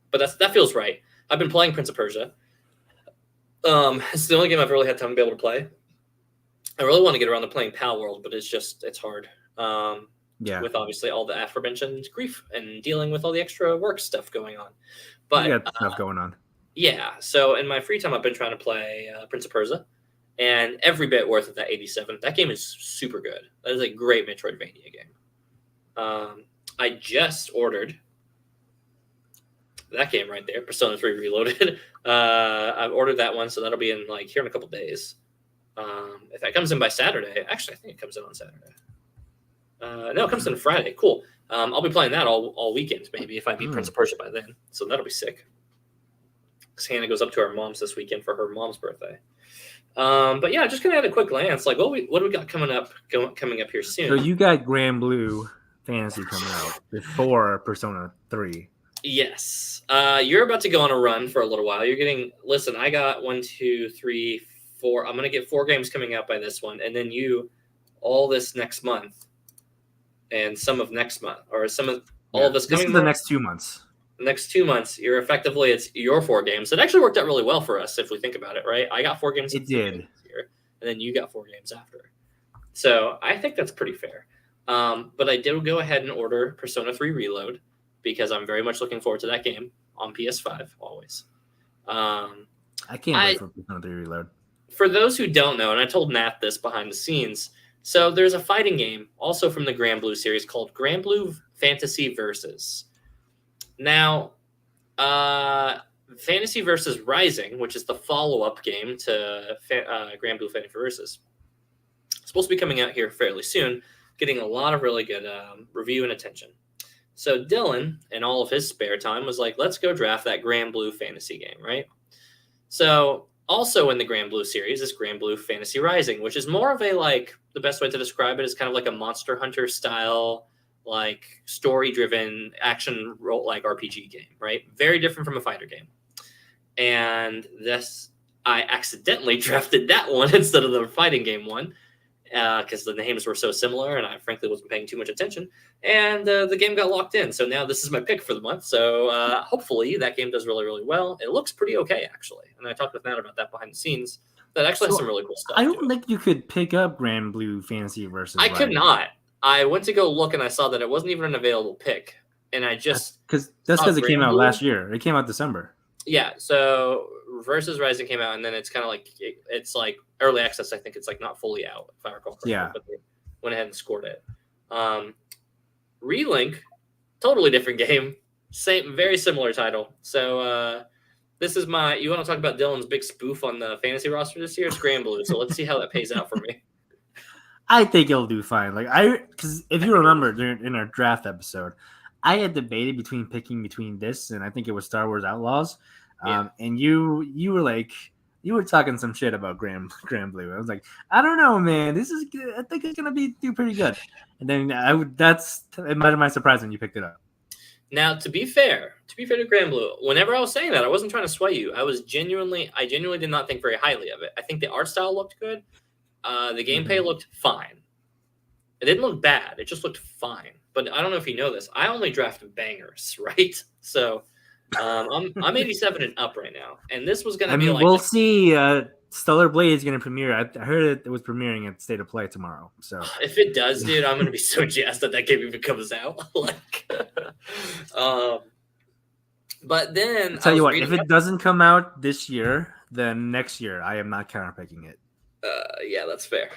Speaker 1: but that feels right. I've been playing Prince of Persia. It's the only game I've really had time to be able to play. I really want to get around to playing Pal World, but it's hard. With obviously all the aforementioned grief and dealing with all the extra work stuff going on. But
Speaker 2: you got stuff going on.
Speaker 1: Yeah. So in my free time, I've been trying to play Prince of Persia, and every bit worth of that 87. That game is super good. That is a great Metroidvania game. I just ordered that game right there, Persona 3 Reloaded. I've ordered that one, so that'll be in here in a couple days. If that comes in by Saturday, actually, I think it comes in on Saturday. No, it comes in Friday. Cool. I'll be playing that all weekend, maybe if I beat Prince of Persia by then. So that'll be sick. Because Hannah goes up to her mom's this weekend for her mom's birthday. But yeah, just gonna have a quick glance. Like, what do we got coming up here soon?
Speaker 2: So you got Grand Blue Fantasy coming out before Persona 3.
Speaker 1: Yes. You're about to go on a run for a little while. Listen, I got 1, 2, 3, 4. I'm going to get 4 games coming out by this one. And then you, all this next month and some of next month, or some of all of this coming
Speaker 2: This is the next 2 months.
Speaker 1: The next 2 months, it's your 4 games. It actually worked out really well for us if we think about it, right? I got 4 games.
Speaker 2: It did.
Speaker 1: This year, and then you got 4 games after. So I think that's pretty fair. But I did go ahead and order Persona 3 Reload because I'm very much looking forward to that game on PS5 always.
Speaker 2: I can't wait for Persona 3 Reload.
Speaker 1: For those who don't know, and I told Nat this behind the scenes, so there's a fighting game also from the Grand Blue series called Grand Blue Fantasy Versus. Now, Fantasy Versus Rising, which is the follow-up game to Grand Blue Fantasy Versus, supposed to be coming out here fairly soon, getting a lot of really good review and attention. So Dylan, in all of his spare time, was like, let's go draft that Grand Blue fantasy game, right? So also in the Grand Blue series is Grand Blue Fantasy Rising, which is more of a, like, the best way to describe it is kind of like a Monster Hunter style, like, story-driven action role, like RPG game, right? Very different from a fighter game. And I accidentally drafted that one instead of the fighting game one, because the names were so similar, and I frankly wasn't paying too much attention. And the game got locked in, so now this is my pick for the month. So hopefully that game does really, really well. It looks pretty okay, actually. And I talked with Matt about that behind the scenes. That actually has some really cool stuff.
Speaker 2: I don't think you could pick up Grand Blue Fantasy Versus.
Speaker 1: I could not. I went to go look, and I saw that it wasn't even an available pick. And I just
Speaker 2: because it came out last year. It came out December.
Speaker 1: Yeah, so Versus Rising came out, and then it's kind of like it's like early access. I think it's like not fully out, if I recall correctly.
Speaker 2: Yeah,
Speaker 1: but they went ahead and scored it. Relink, totally different game, very similar title. So this is you want to talk about Dylan's big spoof on the fantasy roster this year? It's Grand Blue. So let's see how that pays out for me.
Speaker 2: I think it'll do fine. Because if you remember in our draft episode, I had debated between this and I think it was Star Wars Outlaws.
Speaker 1: Yeah.
Speaker 2: And you were like, you were talking some shit about Grand Blue. I was like, I don't know, man. I think it's gonna do pretty good. And then it might have been surprised when you picked it up.
Speaker 1: Now, to be fair to Grand Blue, whenever I was saying that, I wasn't trying to sway you. I genuinely did not think very highly of it. I think the art style looked good. The gameplay looked fine. It didn't look bad. It just looked fine. But I don't know if you know this. I only draft bangers, right? So I'm 87 and up right now, and this was gonna be like.
Speaker 2: We'll see. Stellar Blade is gonna premiere. I heard it was premiering at State of Play tomorrow. So
Speaker 1: if it does, dude, I'm gonna be so jazzed that game even comes out. But then
Speaker 2: I'll tell you what, if it doesn't come out this year, then next year I am not counterpicking it.
Speaker 1: Yeah, that's fair.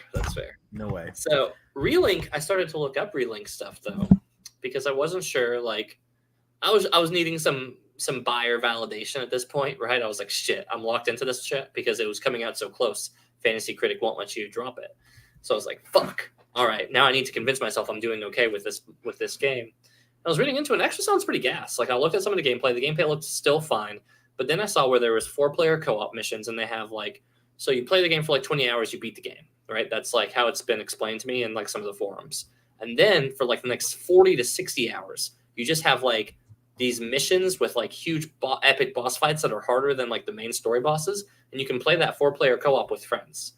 Speaker 2: No way.
Speaker 1: So Relink, I started to look up Relink stuff though, because I wasn't sure. Like, I was needing some buyer validation at this point, right? I was like, shit, I'm locked into this shit because it was coming out so close. Fantasy Critic won't let you drop it. So I was like, fuck. All right, now I need to convince myself I'm doing okay with this game. I was reading into it, and it actually sounds pretty gas. Like, I looked at some of the gameplay. The gameplay looked still fine, but then I saw where there was 4-player co-op missions, and they have like, so you play the game for like 20 hours, you beat the game, right? That's like how it's been explained to me in like some of the forums. And then for like the next 40 to 60 hours, you just have like these missions with like huge epic boss fights that are harder than like the main story bosses, and you can play that 4-player co-op with friends.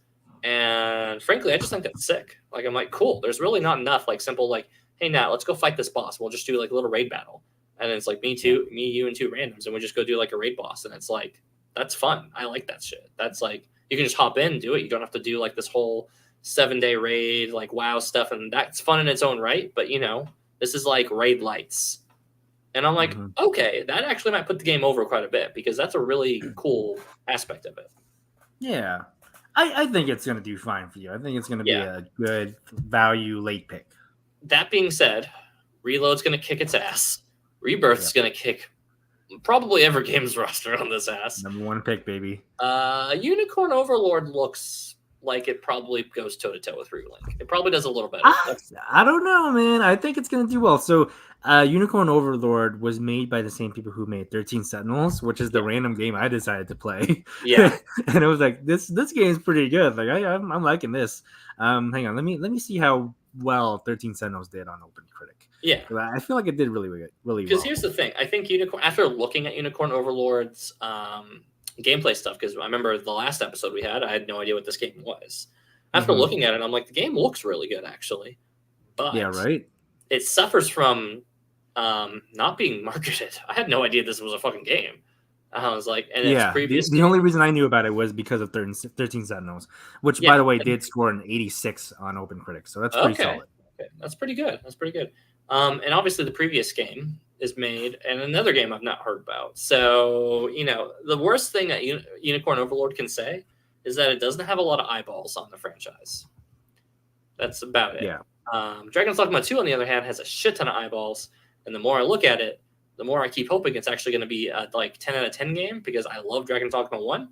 Speaker 1: And frankly, I just think that's sick. Like, I'm like, cool. There's really not enough like simple like, hey Nat, let's go fight this boss. We'll just do like a little raid battle, and it's like me, you, and 2 randoms, and we just go do like a raid boss, and it's like, that's fun. I like that shit. That's like, you can just hop in and do it. You don't have to do like this whole 7-day raid like WoW stuff, and that's fun in its own right. But this is like raid lights. And I'm like, okay, that actually might put the game over quite a bit because that's a really cool aspect of it.
Speaker 2: Yeah. I think it's going to do fine for you. I think it's going to be a good value late pick.
Speaker 1: That being said, Reload's going to kick its ass. Rebirth's going to kick probably every game's roster on this ass.
Speaker 2: Number 1 pick, baby.
Speaker 1: Unicorn Overlord looks like it probably goes toe to toe with Relink. It probably does a little better.
Speaker 2: I don't know, man. I think it's gonna do well. So, Unicorn Overlord was made by the same people who made 13 Sentinels, which is the random game I decided to play.
Speaker 1: Yeah,
Speaker 2: and it was like this game is pretty good. Like I'm liking this. Hang on, let me see how well 13 Sentinels did on Open Critic.
Speaker 1: Yeah,
Speaker 2: I feel like it did really well.
Speaker 1: Because here's the thing, I think Unicorn. After looking at Unicorn Overlord's gameplay stuff, because I remember the last episode we had, I had no idea what this game was. After looking at it, I'm like, the game looks really good, actually. But
Speaker 2: yeah, right.
Speaker 1: It suffers from not being marketed. I had no idea this was a fucking game. I was like, and
Speaker 2: yeah,
Speaker 1: its previous
Speaker 2: the only reason I knew about it was because of 13 Sentinels, which, by the way, did score an 86 on Open Critic, so that's pretty solid.
Speaker 1: Okay. That's pretty good. And obviously the previous game is made, and another game I've not heard about. So, the worst thing that Unicorn Overlord can say is that it doesn't have a lot of eyeballs on the franchise. That's about it.
Speaker 2: Yeah.
Speaker 1: Dragon's Dogma 2, on the other hand, has a shit ton of eyeballs, and the more I look at it, the more I keep hoping it's actually going to be a 10 out of 10 game, because I love Dragon's Dogma 1.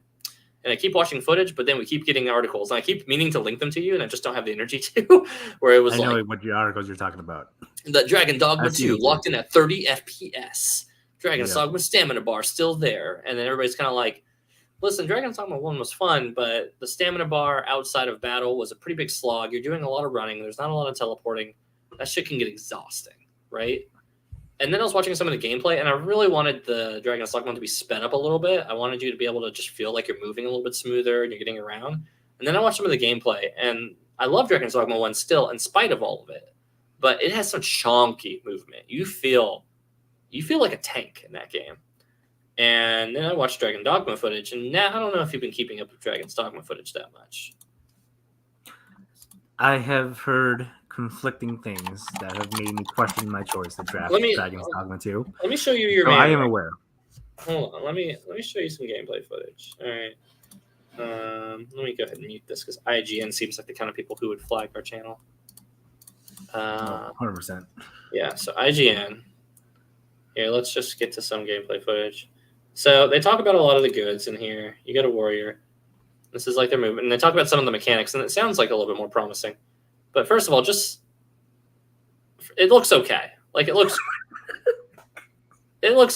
Speaker 1: And I keep watching footage, but then we keep getting articles, and I keep meaning to link them to you, and I just don't have the energy to. Where it was
Speaker 2: I know what articles you're talking about.
Speaker 1: The Dragon Dogma 2 locked in at 30 FPS. Dragon's Dogma stamina bar still there, and then everybody's kind of like, "Listen, Dragon's Dogma 1 was fun, but the stamina bar outside of battle was a pretty big slog. You're doing a lot of running. There's not a lot of teleporting. That shit can get exhausting, right?" And then I was watching some of the gameplay, and I really wanted the Dragon's Dogma to be sped up a little bit. I wanted you to be able to just feel like you're moving a little bit smoother and you're getting around. And then I watched some of the gameplay, and I love Dragon's Dogma 1 still, in spite of all of it. But it has some chonky movement. You feel like a tank in that game. And then I watched Dragon Dogma footage, and now I don't know if you've been keeping up with Dragon's Dogma footage that much.
Speaker 2: I have heard conflicting things that have made me question my choice to draft Dragon's Dogma 2.
Speaker 1: Let me show you your.
Speaker 2: I am aware.
Speaker 1: Hold on, let me show you some gameplay footage. All right. Let me go ahead and mute this because IGN seems like the kind of people who would flag our channel.
Speaker 2: 100%.
Speaker 1: Yeah, so IGN. Here, let's just get to some gameplay footage. So they talk about a lot of the goods in here. You got a warrior. This is like their movement. And they talk about some of the mechanics, and it sounds like a little bit more promising. But first of all, it looks okay. Like it looks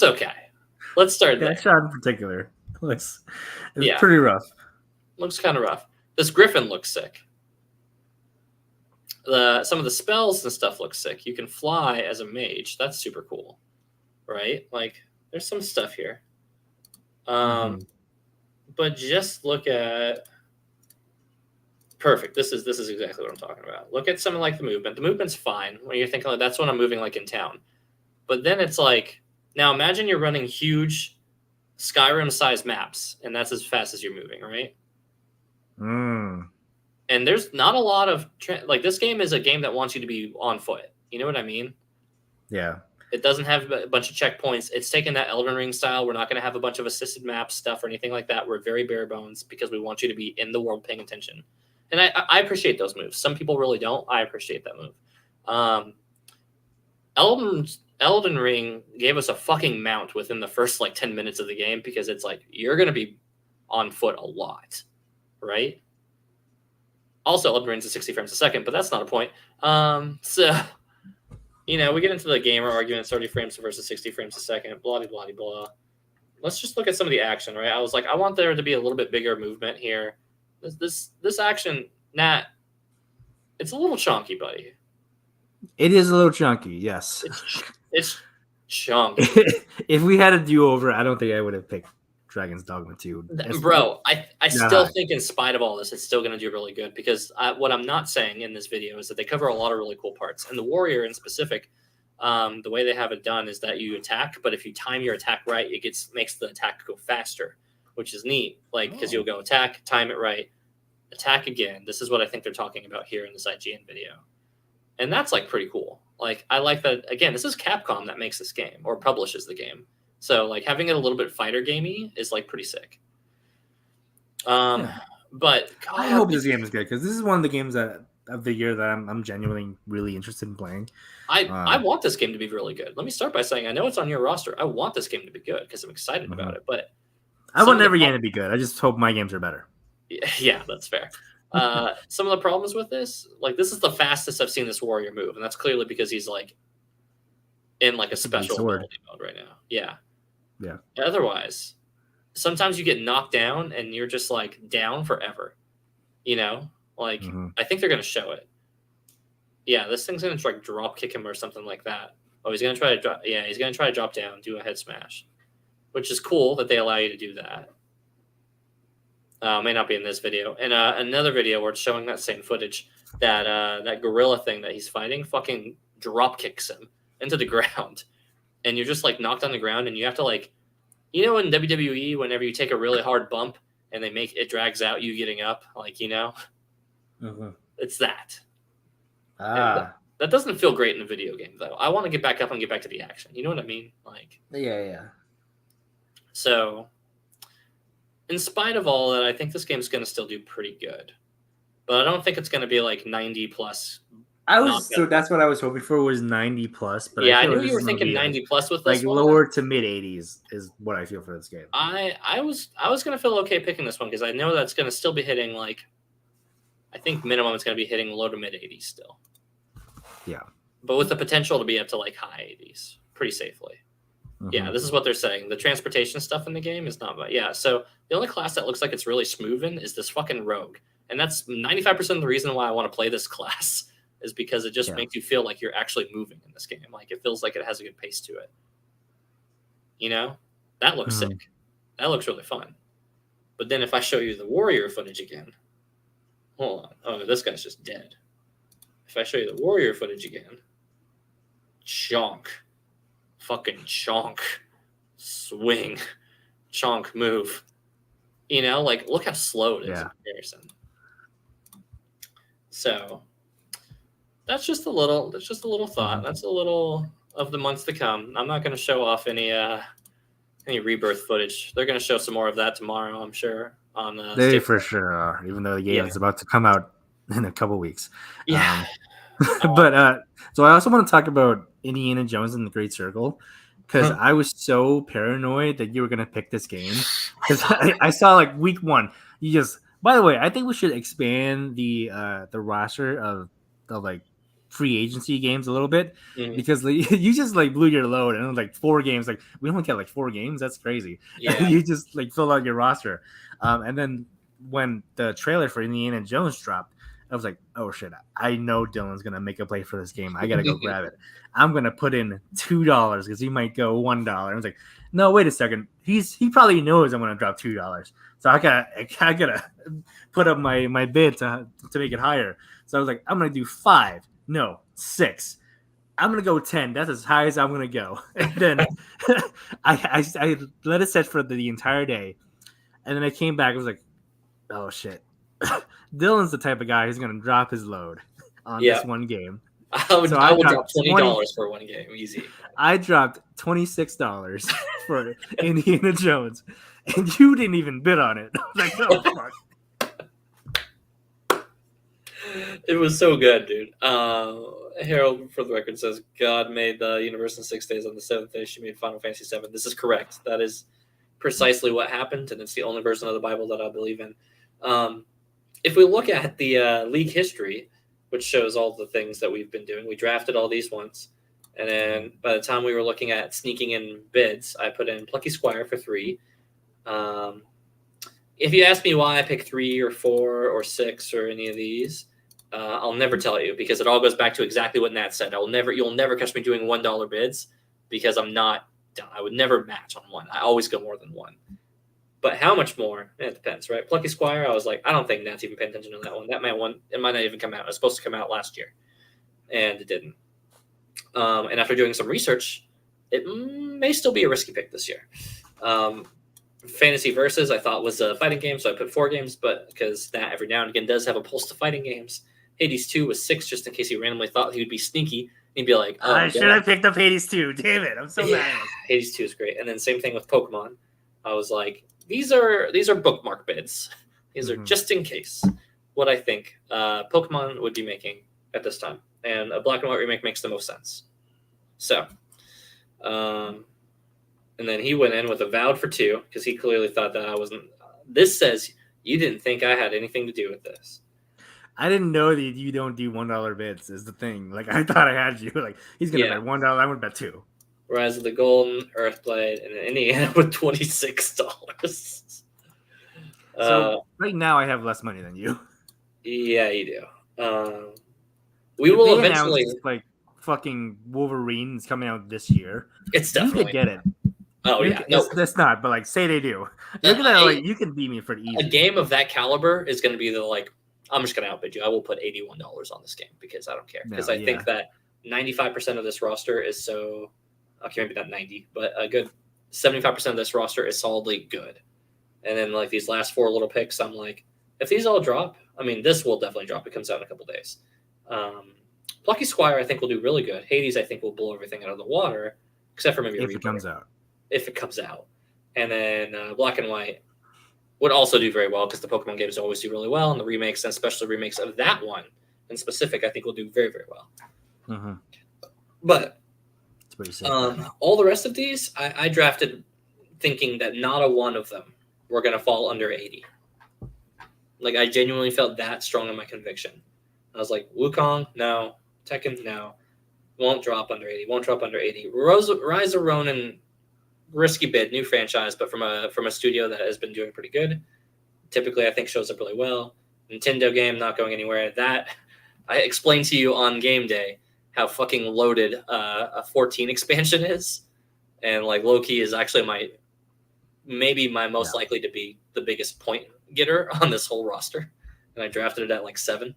Speaker 1: okay. Let's start there.
Speaker 2: That shot in particular looks
Speaker 1: Yeah.
Speaker 2: pretty rough.
Speaker 1: Looks kind of rough. This griffin looks sick. Some of the spells and stuff look sick. You can fly as a mage. That's super cool, right? Like there's some stuff here. But just look at perfect. This is exactly what I'm talking about. Look at something like the movement. The movement's fine when you're thinking like that's when I'm moving like in town. But then it's like now imagine you're running huge Skyrim-sized maps, and that's as fast as you're moving, right? And there's not a lot of like this game is a game that wants you to be on foot. You know what I mean?
Speaker 2: Yeah.
Speaker 1: It doesn't have a bunch of checkpoints. It's taken that Elden Ring style. We're not going to have a bunch of assisted map stuff or anything like that. We're very bare bones because we want you to be in the world paying attention. And I appreciate those moves. Some people really don't. I appreciate that move. Elden Ring gave us a fucking mount within the first like 10 minutes of the game because it's like you're going to be on foot a lot, right? Also, Elden Ring's at 60 frames a second, but that's not a point. So, we get into the gamer arguments, 30 frames versus 60 frames a second, blah, blah, blah, blah. Let's just look at some of the action, right? I was like, I want there to be a little bit bigger movement here. This action, Nat, it's a little chunky, buddy.
Speaker 2: It is a little chunky, yes.
Speaker 1: It's chunky.
Speaker 2: If we had a do-over, I don't think I would have picked Dragon's Dogma 2.
Speaker 1: Bro, I still think in spite of all this, it's still going to do really good because what I'm not saying in this video is that they cover a lot of really cool parts. And the warrior in specific, the way they have it done is that you attack, but if you time your attack right, it makes the attack go faster, which is neat. Like, because you'll go attack, time it right, attack again. This is what I think they're talking about here in this IGN video. And that's like pretty cool. Like, I like that. Again, this is Capcom that makes this game or publishes the game. So like having it a little bit fighter gamey is like pretty sick. But God,
Speaker 2: I hope this game is good because this is one of the games of the year that I'm genuinely really interested in playing.
Speaker 1: I want this game to be really good. Let me start by saying I know it's on your roster. I want this game to be good because I'm excited about it. But
Speaker 2: I want every game to be good. I just hope my games are better.
Speaker 1: Yeah, that's fair. Some of the problems with this, like this is the fastest I've seen this warrior move, and that's clearly because he's like in like a special ability mode right now. Yeah. Otherwise, sometimes you get knocked down and you're just like down forever. You know, like I think they're gonna show it. Yeah, this thing's gonna like drop kick him or something like that. Oh, he's gonna try to drop. Yeah, he's gonna try to drop down, do a head smash, which is cool that they allow you to do that. May not be in this video. And another video where it's showing that same footage, that gorilla thing that he's fighting fucking drop kicks him into the ground, and you're just like knocked on the ground, and you have to like, you know, in WWE, whenever you take a really hard bump and they make it drags out you getting up, like, you know, it's that. That doesn't feel great in a video game though. I want to get back up and get back to the action. You know what I mean? Like,
Speaker 2: yeah.
Speaker 1: So, in spite of all that, I think this game's going to still do pretty good. But I don't think it's going to be like 90 plus.
Speaker 2: So that's what I was hoping for, was 90 plus. But
Speaker 1: yeah, I knew you were thinking 90 plus with this
Speaker 2: one. Like lower to mid 80s is what I feel for this game.
Speaker 1: I was going to feel okay picking this one because I know that's going to still be hitting like, I think minimum it's going to be hitting low to mid 80s still.
Speaker 2: Yeah.
Speaker 1: But with the potential to be up to like high 80s pretty safely. Yeah, this is what they're saying. The transportation stuff in the game is not bad. Yeah, so the only class that looks like it's really smoothing is this fucking rogue. And that's 95% of the reason why I want to play this class is because it just makes you feel like you're actually moving in this game. Like it feels like it has a good pace to it. You know? That looks sick. That looks really fun. But then if I show you the warrior footage again, hold on. Oh, this guy's just dead. If I show you the warrior footage again, chonk. Fucking chonk. Swing. Chonk move. You know, like look how slow it is in comparison. So that's just a little thought. That's a little of the months to come. I'm not gonna show off any rebirth footage. They're gonna show some more of that tomorrow, I'm sure.
Speaker 2: They for sure are, even though the game is about to come out in a couple weeks.
Speaker 1: Yeah.
Speaker 2: But so I also want to talk about Indiana Jones and the Great Circle, because I was so paranoid that you were gonna pick this game, because I saw like week one. You just, by the way, I think we should expand the roster of like free agency games a little bit, because like, you just like blew your load and it was like 4 games. Like we only got like 4 games. That's crazy.
Speaker 1: Yeah.
Speaker 2: You just like fill out your roster, and then when the trailer for Indiana Jones dropped, I was like, oh shit, I know Dylan's going to make a play for this game. I got to go grab it. I'm going to put in $2 because he might go $1. I was like, no, wait a second. He probably knows I'm going to drop $2. So I gotta put up my bid to make it higher. So I was like, I'm going to do 5. No, 6. I'm going to go 10. That's as high as I'm going to go. And then I let it set for the entire day. And then I came back. I was like, oh shit. Dylan's the type of guy who's going to drop his load on this one game.
Speaker 1: I would drop $20 for one game, easy.
Speaker 2: I dropped $26 for Indiana Jones, and you didn't even bid on it. I was like, oh,
Speaker 1: fuck. It was so good, dude. Harold, for the record, says, God made the universe in 6 days. On the 7th day, she made Final Fantasy 7. This is correct. That is precisely what happened, and it's the only version of the Bible that I believe in. If we look at the league history, which shows all the things that we've been doing, we drafted all these once. And then by the time we were looking at sneaking in bids, I put in Plucky Squire for 3. If you ask me why I picked 3 or 4 or 6 or any of these, I'll never tell you, because it all goes back to exactly what Nat said. You'll never catch me doing $1 bids, because I'm not done. I would never match on 1. I always go more than 1. But how much more? It depends, right? Plucky Squire, I was like, I don't think Nat's even paying attention to that one. It might not even come out. It was supposed to come out last year, and it didn't. And after doing some research, it may still be a risky pick this year. Fantasy Versus, I thought was a fighting game, so I put 4 games, but because Nat every now and again does have a pulse to fighting games. Hades 2 was 6, just in case he randomly thought he would be sneaky. He'd be like, oh,
Speaker 2: I should have picked up Hades 2. Damn it, I'm so mad.
Speaker 1: Hades 2 is great. And then same thing with Pokemon. I was like, these are bookmark bids. These are just in case what I think Pokemon would be making at this time. And a black and white remake makes the most sense. So, and then he went in with Avowed for 2, because he clearly thought that I wasn't. This says you didn't think I had anything to do with this.
Speaker 2: I didn't know that you don't do $1 bids is the thing. Like I thought I had you. Like he's gonna bet $1. I would bet $2.
Speaker 1: Rise of the Golden, Earthblade, and Indiana with $26.
Speaker 2: So right now I have less money than you.
Speaker 1: Yeah, you do. We will eventually
Speaker 2: like fucking Wolverine's coming out this year.
Speaker 1: It's definitely
Speaker 2: you could get it.
Speaker 1: Oh yeah, no,
Speaker 2: that's not. But like, say they do, you're gonna you can beat me for the easy.
Speaker 1: A game of that caliber is going to be I'm just going to outbid you. I will put $81 on this game because I don't care because I think that 95% of this roster is so. Okay, maybe not 90, but a good 75% of this roster is solidly good. And then like these last 4 little picks, I'm like, if these all drop, I mean, this will definitely drop. It comes out in a couple days. Plucky Squire, I think, will do really good. Hades, I think, will blow everything out of the water, except for maybe
Speaker 2: if it comes out.
Speaker 1: If it comes out. And then Black and White would also do very well because the Pokemon games always do really well, and the remakes, and especially remakes of that one in specific, I think will do very, very well.
Speaker 2: Mm-hmm.
Speaker 1: But all the rest of these, I drafted thinking that not a one of them were going to fall under 80. Like, I genuinely felt that strong in my conviction. I was like, Wukong, no. Tekken, no. Won't drop under 80. Won't drop under 80. Rise of Ronin, risky bid, new franchise, but from a studio that has been doing pretty good. Typically, I think shows up really well. Nintendo game, not going anywhere. That, I explained to you on game day how fucking loaded a 14 expansion is. And, like, Loki is actually my most likely to be the biggest point getter on this whole roster. And I drafted it at, like, 7.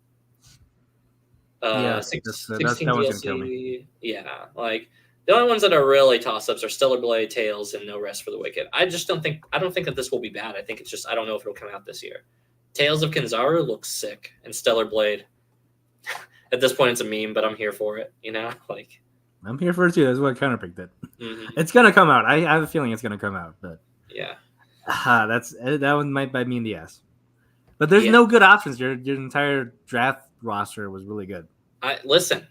Speaker 1: 16
Speaker 2: that one's gonna kill me.
Speaker 1: Yeah, like the only ones that are really toss-ups are Stellar Blade, Tails, and No Rest for the Wicked. I don't think that this will be bad. I think it's just I don't know if it'll come out this year. Tales of Kinzaru looks sick, and Stellar Blade. At this point, it's a meme, but I'm here for it. You know, like
Speaker 2: I'm here for it too. That's why I counterpicked it.
Speaker 1: Mm-hmm.
Speaker 2: It's gonna come out. I have a feeling it's gonna come out, but
Speaker 1: yeah,
Speaker 2: that one might bite me in the ass. But there's no good options. Your entire draft roster was really good.
Speaker 1: Listen,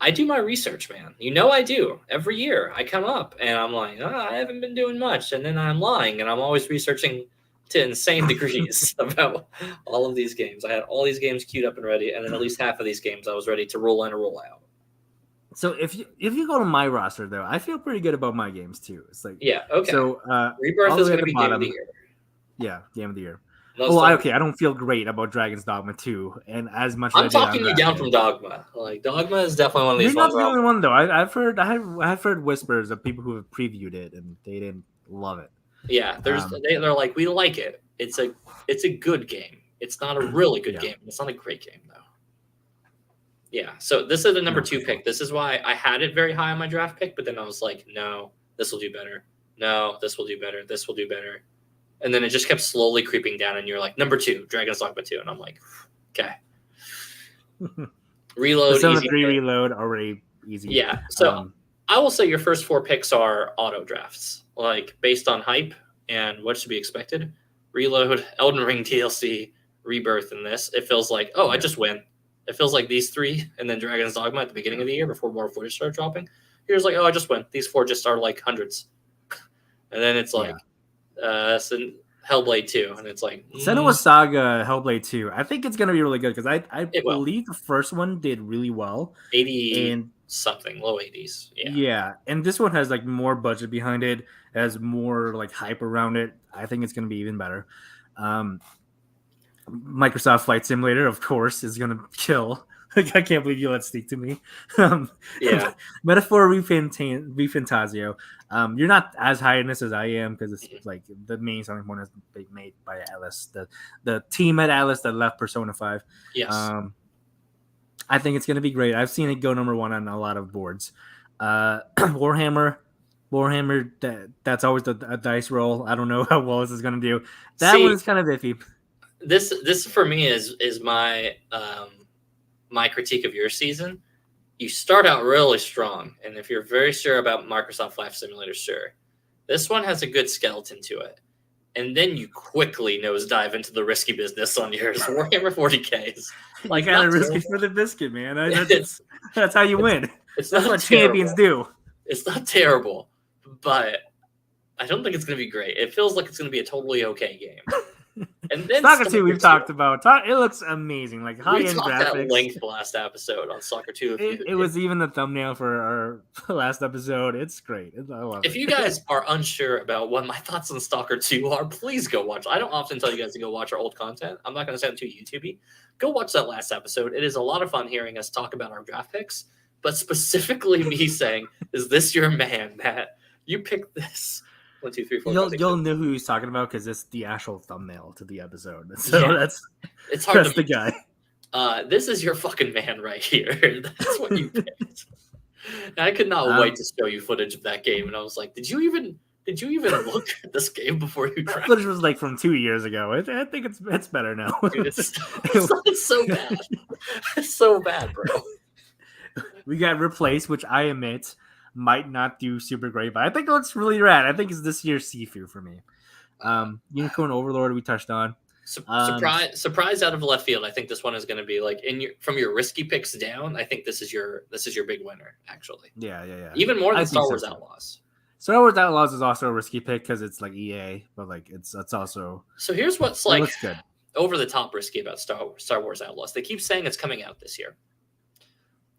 Speaker 1: I do my research, man. You know I do. Every year I come up and I'm like, I haven't been doing much. And then I'm lying and I'm always researching to insane degrees about all of these games. I had all these games queued up and ready. And then at least half of these games I was ready to roll in or roll out.
Speaker 2: So if you go to my roster, though, I feel pretty good about my games, too. It's like,
Speaker 1: yeah, okay.
Speaker 2: So
Speaker 1: Rebirth is going to be game of the year.
Speaker 2: Yeah, game of the year.
Speaker 1: I
Speaker 2: don't feel great about Dragon's Dogma 2, and as much.
Speaker 1: I'm talking you down from Dogma. Like Dogma is definitely one of these.
Speaker 2: You're not the only one though. I've heard whispers of people who have previewed it and they didn't love it.
Speaker 1: Yeah, they're like, we like it. It's a good game. It's not a really good game. It's not a great game though. Yeah. So this is the number 2 pick. This is why I had it very high on my draft pick, but then I was like, no, this will do better. No, this will do better. This will do better. And then it just kept slowly creeping down, and you're like, number 2, Dragon's Dogma 2. And I'm like, okay. Reload, easy.
Speaker 2: Reload, already easy.
Speaker 1: Yeah. So I will say your first 4 picks are auto drafts, like based on hype and what should be expected. Reload, Elden Ring DLC, Rebirth, and this. It feels like, I just win. It feels like these 3, and then Dragon's Dogma at the beginning of the year before more footage started dropping. Here's like, I just win. These 4 just are like hundreds. And then it's like, Hellblade 2, and it's like
Speaker 2: Senua's Saga Hellblade 2. I think it's gonna be really good because I believe the first one did really well,
Speaker 1: 80 and something, low 80s.
Speaker 2: Yeah, and this one has like more budget behind it, has more like hype around it. I think it's gonna be even better. Microsoft Flight Simulator, of course, is gonna kill. Like, I can't believe you let speak to me. Metaphor Refantasio. You're not as high in this as I am because it's like the main selling point is made by Atlas, the team at Atlas that left Persona 5.
Speaker 1: Yes.
Speaker 2: I think it's going to be great. I've seen it go number 1 on a lot of boards. Warhammer, that's always a dice roll. I don't know how well this is going to do. That one is kind of iffy.
Speaker 1: This for me is my my critique of your season. You start out really strong, and if you're very sure about Microsoft Flight Simulator, sure. This one has a good skeleton to it. And then you quickly nosedive into the risky business on yours. Warhammer 40K is
Speaker 2: like kind of risky for the biscuit, man. That's how you win.
Speaker 1: That's
Speaker 2: what champions do.
Speaker 1: It's not terrible, but I don't think it's going to be great. It feels like it's going to be a totally okay game. And then
Speaker 2: Stalker 2 we've talked about. It looks amazing. Like high-end
Speaker 1: we talked
Speaker 2: graphics.
Speaker 1: at length last episode on Stalker 2.
Speaker 2: It was even the thumbnail for our last episode. It's great. I love
Speaker 1: if
Speaker 2: it.
Speaker 1: you guys are unsure about what my thoughts on Stalker 2 are, please go watch. I don't often tell you guys to go watch our old content. I'm not going to sound too YouTubey. Go watch that last episode. It is a lot of fun hearing us talk about our draft picks, but specifically me saying, "Is this your man, Matt? You picked this." 1, 2, 3, 4.
Speaker 2: You'll know who he's talking about because it's the actual thumbnail to the episode. So
Speaker 1: it's hard
Speaker 2: that's
Speaker 1: to
Speaker 2: the guy.
Speaker 1: This is your fucking man right here. That's what you picked. And I could not wait to show you footage of that game, and I was like, "Did you even look at this game before you
Speaker 2: That
Speaker 1: drafted?"
Speaker 2: footage was like from 2 years ago. I think it's better now.
Speaker 1: Dude, it's so bad. It's so bad, bro.
Speaker 2: We got Replaced, which I admit might not do super great, but I think it looks really rad. I think it's this year's Sifu for me. Unicorn Overlord we touched on.
Speaker 1: Surprise out of left field. I think this one is going to be like from your risky picks down. I think this is your big winner, actually.
Speaker 2: Yeah.
Speaker 1: Even more than Star Wars Outlaws.
Speaker 2: Star Wars Outlaws is also a risky pick because it's like EA, but like it's also.
Speaker 1: So here's what's like
Speaker 2: looks good.
Speaker 1: Over the top risky about Star Wars Outlaws. They keep saying it's coming out this year.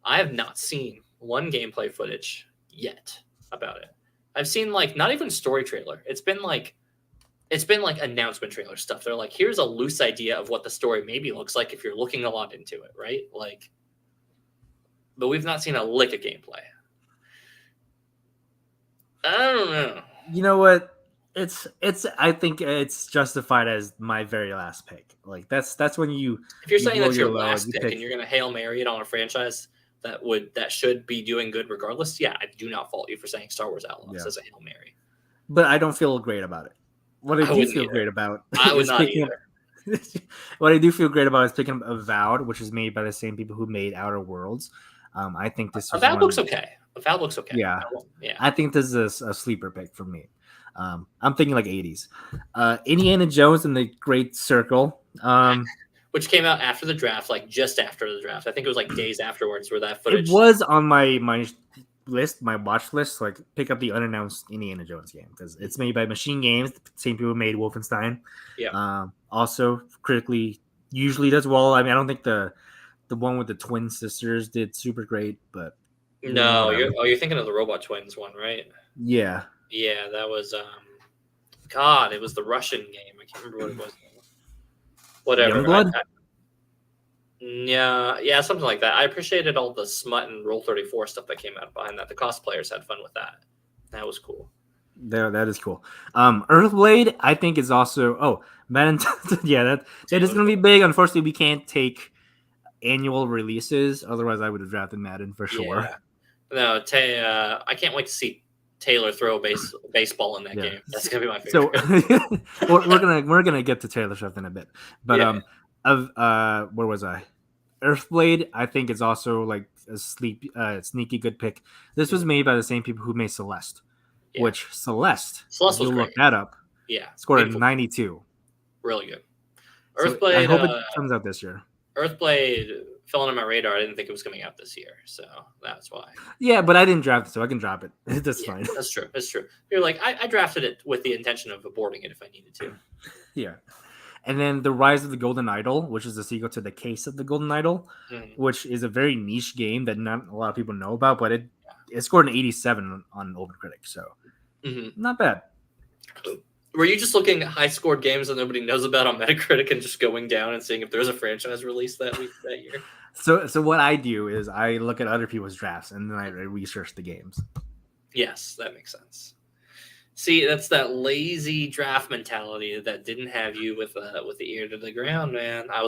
Speaker 1: I have not seen one gameplay footage yet about it. I've seen like not even story trailer. It's been like announcement trailer stuff. They're like, here's a loose idea of what the story maybe looks like if you're looking a lot into it, right? Like, but we've not seen a lick of gameplay. I don't know.
Speaker 2: You know what? It's. I think it's justified as my very last pick. Like that's when you.
Speaker 1: If you're saying that's your last pick and you're gonna Hail Mary it on a franchise that should be doing good regardless, yeah, I do not fault you for saying Star Wars Outlaws as a Hail Mary.
Speaker 2: But I don't feel great about it. What I do feel great about,
Speaker 1: I would not either.
Speaker 2: What I do feel great about is picking up Avowed, which is made by the same people who made Outer Worlds. I think this
Speaker 1: Avowed looks okay. Avowed looks okay.
Speaker 2: Yeah. I think this is a sleeper pick for me. I'm thinking like 80s. Indiana Jones and the Great Circle.
Speaker 1: Which came out after the draft, like just after the draft. I think it was like days afterwards where that footage.
Speaker 2: It was on my list, my watch list, like pick up the unannounced Indiana Jones game because it's made by Machine Games, the same people who made Wolfenstein.
Speaker 1: Yeah.
Speaker 2: Also critically usually does well. I mean, I don't think the one with the twin sisters did super great, but
Speaker 1: no, you're thinking of the Robot Twins one, right?
Speaker 2: Yeah.
Speaker 1: Yeah, that was God, it was the Russian game. I can't remember what it was. Whatever. Yeah, something like that. I appreciated all the smut and Roll 34 stuff that came out behind that. The cosplayers had fun with that. That was cool.
Speaker 2: That is cool. Earthblade, I think, is also Madden. Yeah, that is going to be big. Unfortunately, we can't take annual releases. Otherwise, I would have drafted Madden for sure.
Speaker 1: Yeah. No, I can't wait to see Taylor throw baseball in that game. That's gonna be my favorite.
Speaker 2: So we're gonna get to Taylor Swift in a bit, but where was I? Earthblade, I think is also like a sneaky good pick. This was made by the same people who made Celeste, which Celeste was great. Look that up.
Speaker 1: Yeah,
Speaker 2: scored a 92.
Speaker 1: Really good.
Speaker 2: Earthblade. So I hope it comes out this year.
Speaker 1: Earthblade fell on my radar. I didn't think it was coming out this year, so that's why.
Speaker 2: Yeah, but I didn't draft it, so I can drop it. That's fine.
Speaker 1: That's true. That's true. You're like, I drafted it with the intention of aborting it if I needed to.
Speaker 2: Yeah. And then The Rise of the Golden Idol, which is the sequel to The Case of the Golden Idol, which is a very niche game that not a lot of people know about, but it scored an 87 on OpenCritic, so not bad.
Speaker 1: Were you just looking at high-scored games that nobody knows about on Metacritic and just going down and seeing if there's a franchise release that year?
Speaker 2: So what I do is I look at other people's drafts and then I research the games. Yes,
Speaker 1: that makes sense. See, that's that lazy draft mentality that didn't have you with the ear to the ground, man. I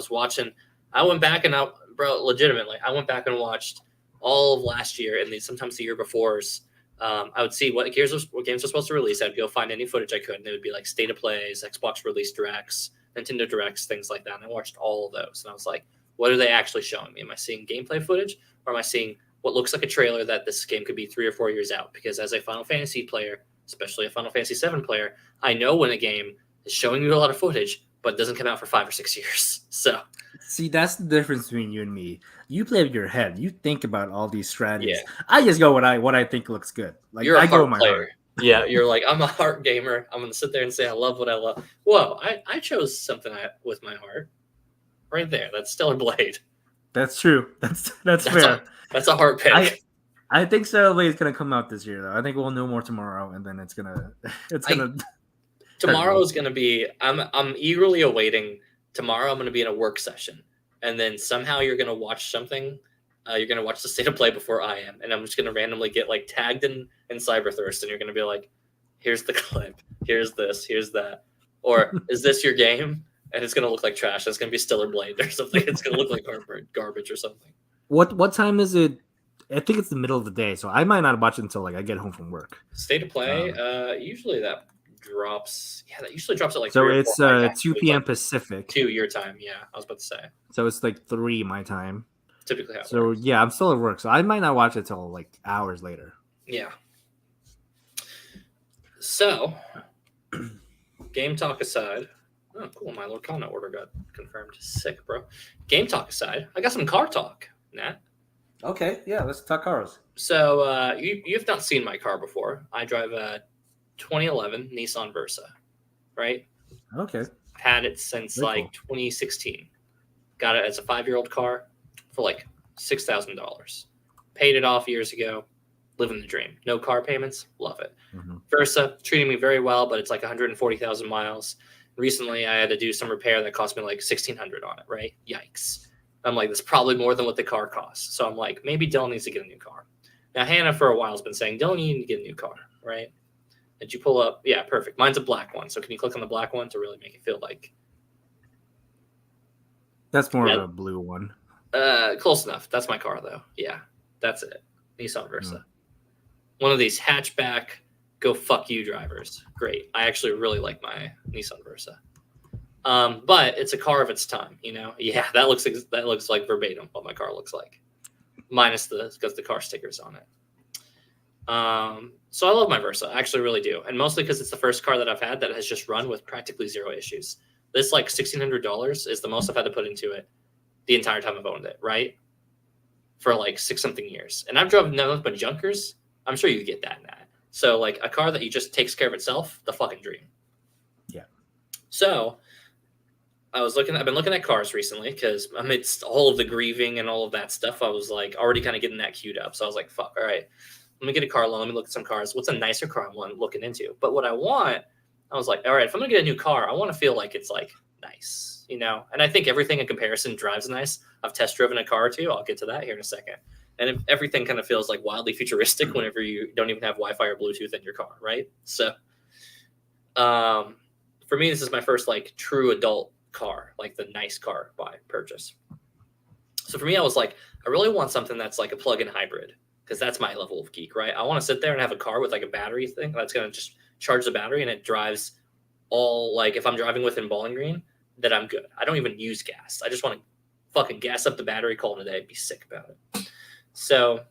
Speaker 1: went back and legitimately, I went back and watched all of last year and sometimes the year before's. I would see what games were supposed to release. I'd go find any footage I could, and it would be like State of Plays, Xbox release directs, Nintendo directs, things like that. And I watched all of those, and I was like, what are they actually showing me? Am I seeing gameplay footage, or am I seeing what looks like a trailer that this game could be 3 or 4 years out? Because as a Final Fantasy player, especially a Final Fantasy VII player, I know when a game is showing you a lot of footage, but doesn't come out for 5 or 6 years. So,
Speaker 2: see, that's the difference between you and me. You play with your head. You think about all these strategies.
Speaker 1: Yeah.
Speaker 2: I just go what I think looks good. Like
Speaker 1: you're a
Speaker 2: I go
Speaker 1: heart
Speaker 2: with my
Speaker 1: player.
Speaker 2: heart.
Speaker 1: Yeah, you're like, I'm a heart gamer. I'm gonna sit there and say I love what I love. Whoa, I chose something with my heart. Right there. That's Stellar Blade.
Speaker 2: That's true. That's fair.
Speaker 1: That's a heart pick.
Speaker 2: I think Stellar Blade is gonna come out this year, though. I think we'll know more tomorrow, and then it's gonna.
Speaker 1: Tomorrow is gonna be. I'm eagerly awaiting. Tomorrow I'm gonna be in a work session, and then somehow you're gonna watch something. You're gonna watch the state of play before I am, and I'm just gonna randomly get like tagged in Cyberthirst, and you're gonna be like, "Here's the clip. Here's this. Here's that." Or is this your game? And it's gonna look like trash. It's gonna be Stellar Blade or something. It's gonna look like garbage or something.
Speaker 2: What time is it? I think it's the middle of the day, so I might not watch it until like I get home from work.
Speaker 1: State of play. Usually that drops. Yeah, that usually drops at like.
Speaker 2: So it's 2 p.m. Pacific.
Speaker 1: 2 your time. Yeah, I was about to say.
Speaker 2: So it's like 3 my time.
Speaker 1: Typically.
Speaker 2: So yeah, I'm still at work, so I might not watch it till like hours later.
Speaker 1: Yeah. So, game talk aside. Oh, cool. My Lorcana order got confirmed. Sick, bro. Game talk aside, I got some car talk, Nat.
Speaker 2: Okay, yeah, let's talk cars.
Speaker 1: So, you've not seen my car before. I drive a 2011 Nissan Versa, right?
Speaker 2: Okay.
Speaker 1: I've had it since
Speaker 2: Very
Speaker 1: like
Speaker 2: cool.
Speaker 1: 2016. Got it as a 5-year-old car for like $6,000. Paid it off years ago. Living the dream. No car payments. Love it.
Speaker 2: Mm-hmm.
Speaker 1: Versa, treating me very well, but it's like 140,000 miles. Recently, I had to do some repair that cost me like $1,600 on it, right? Yikes. I'm like, that's probably more than what the car costs. So I'm like, maybe Dylan needs to get a new car. Now, Hannah for a while has been saying, Dylan, you need to get a new car, right? Did you pull up? Yeah, perfect. Mine's a black one. So can you click on the black one to really make it feel like?
Speaker 2: That's more of a blue one.
Speaker 1: Close enough. That's my car, though. Yeah, that's it. Nissan Versa. One of these hatchback, go fuck you drivers. Great. I actually really like my Nissan Versa. But it's a car of its time, you know? Yeah, that looks like verbatim what my car looks like. Minus because the car sticker's on it. So I love my Versa. I actually really do. And mostly because it's the first car that I've had that has just run with practically zero issues. This like $1,600 is the most I've had to put into it the entire time I've owned it, right? For like 6-something years. And I've driven nothing but junkers. I'm sure you get that in that. So like a car that you just takes care of itself, the fucking dream.
Speaker 2: Yeah.
Speaker 1: So I've been looking at cars recently because amidst all of the grieving and all of that stuff, I was like already kind of getting that queued up. So I was like, fuck, all right, let me get a car loan. Let me look at some cars. What's a nicer car I'm looking into? But what I want, I was like, all right, if I'm gonna get a new car, I want to feel like it's like nice, you know? And I think everything in comparison drives nice. I've test driven a car too. I'll get to that here in a second. And everything kind of feels like wildly futuristic whenever you don't even have Wi-Fi or Bluetooth in your car, right? So, for me, this is my first like true adult car, like the nice car purchase. So for me, I was like, I really want something that's like a plug-in hybrid because that's my level of geek, right? I want to sit there and have a car with like a battery thing that's gonna just charge the battery and it drives all like if I'm driving within Bowling Green, that I'm good. I don't even use gas. I just want to fucking gas up the battery, call it a day, be sick about it. So,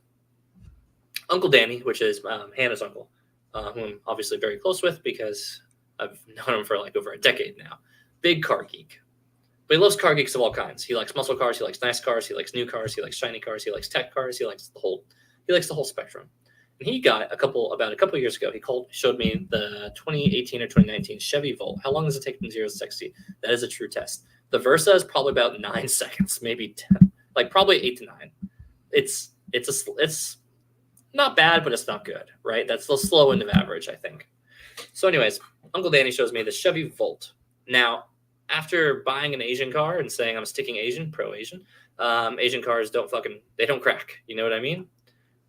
Speaker 1: Uncle Danny, which is Hannah's uncle, who I'm obviously very close with because I've known him for like over a decade now. Big car geek. But he loves car geeks of all kinds. He likes muscle cars, he likes nice cars, he likes new cars, he likes shiny cars, he likes tech cars, he likes the whole spectrum. And he got about a couple of years ago, showed me the 2018 or 2019 Chevy Volt. How long does it take from 0 to 60? That is a true test. The Versa is probably about 9 seconds, maybe 10, like probably 8 to 9. It's not bad, but it's not good, right? That's the slow end of average, I think. So anyways, Uncle Danny shows me the Chevy Volt. Now, after buying an Asian car and saying I'm sticking Asian, pro-Asian, Asian cars don't crack. You know what I mean?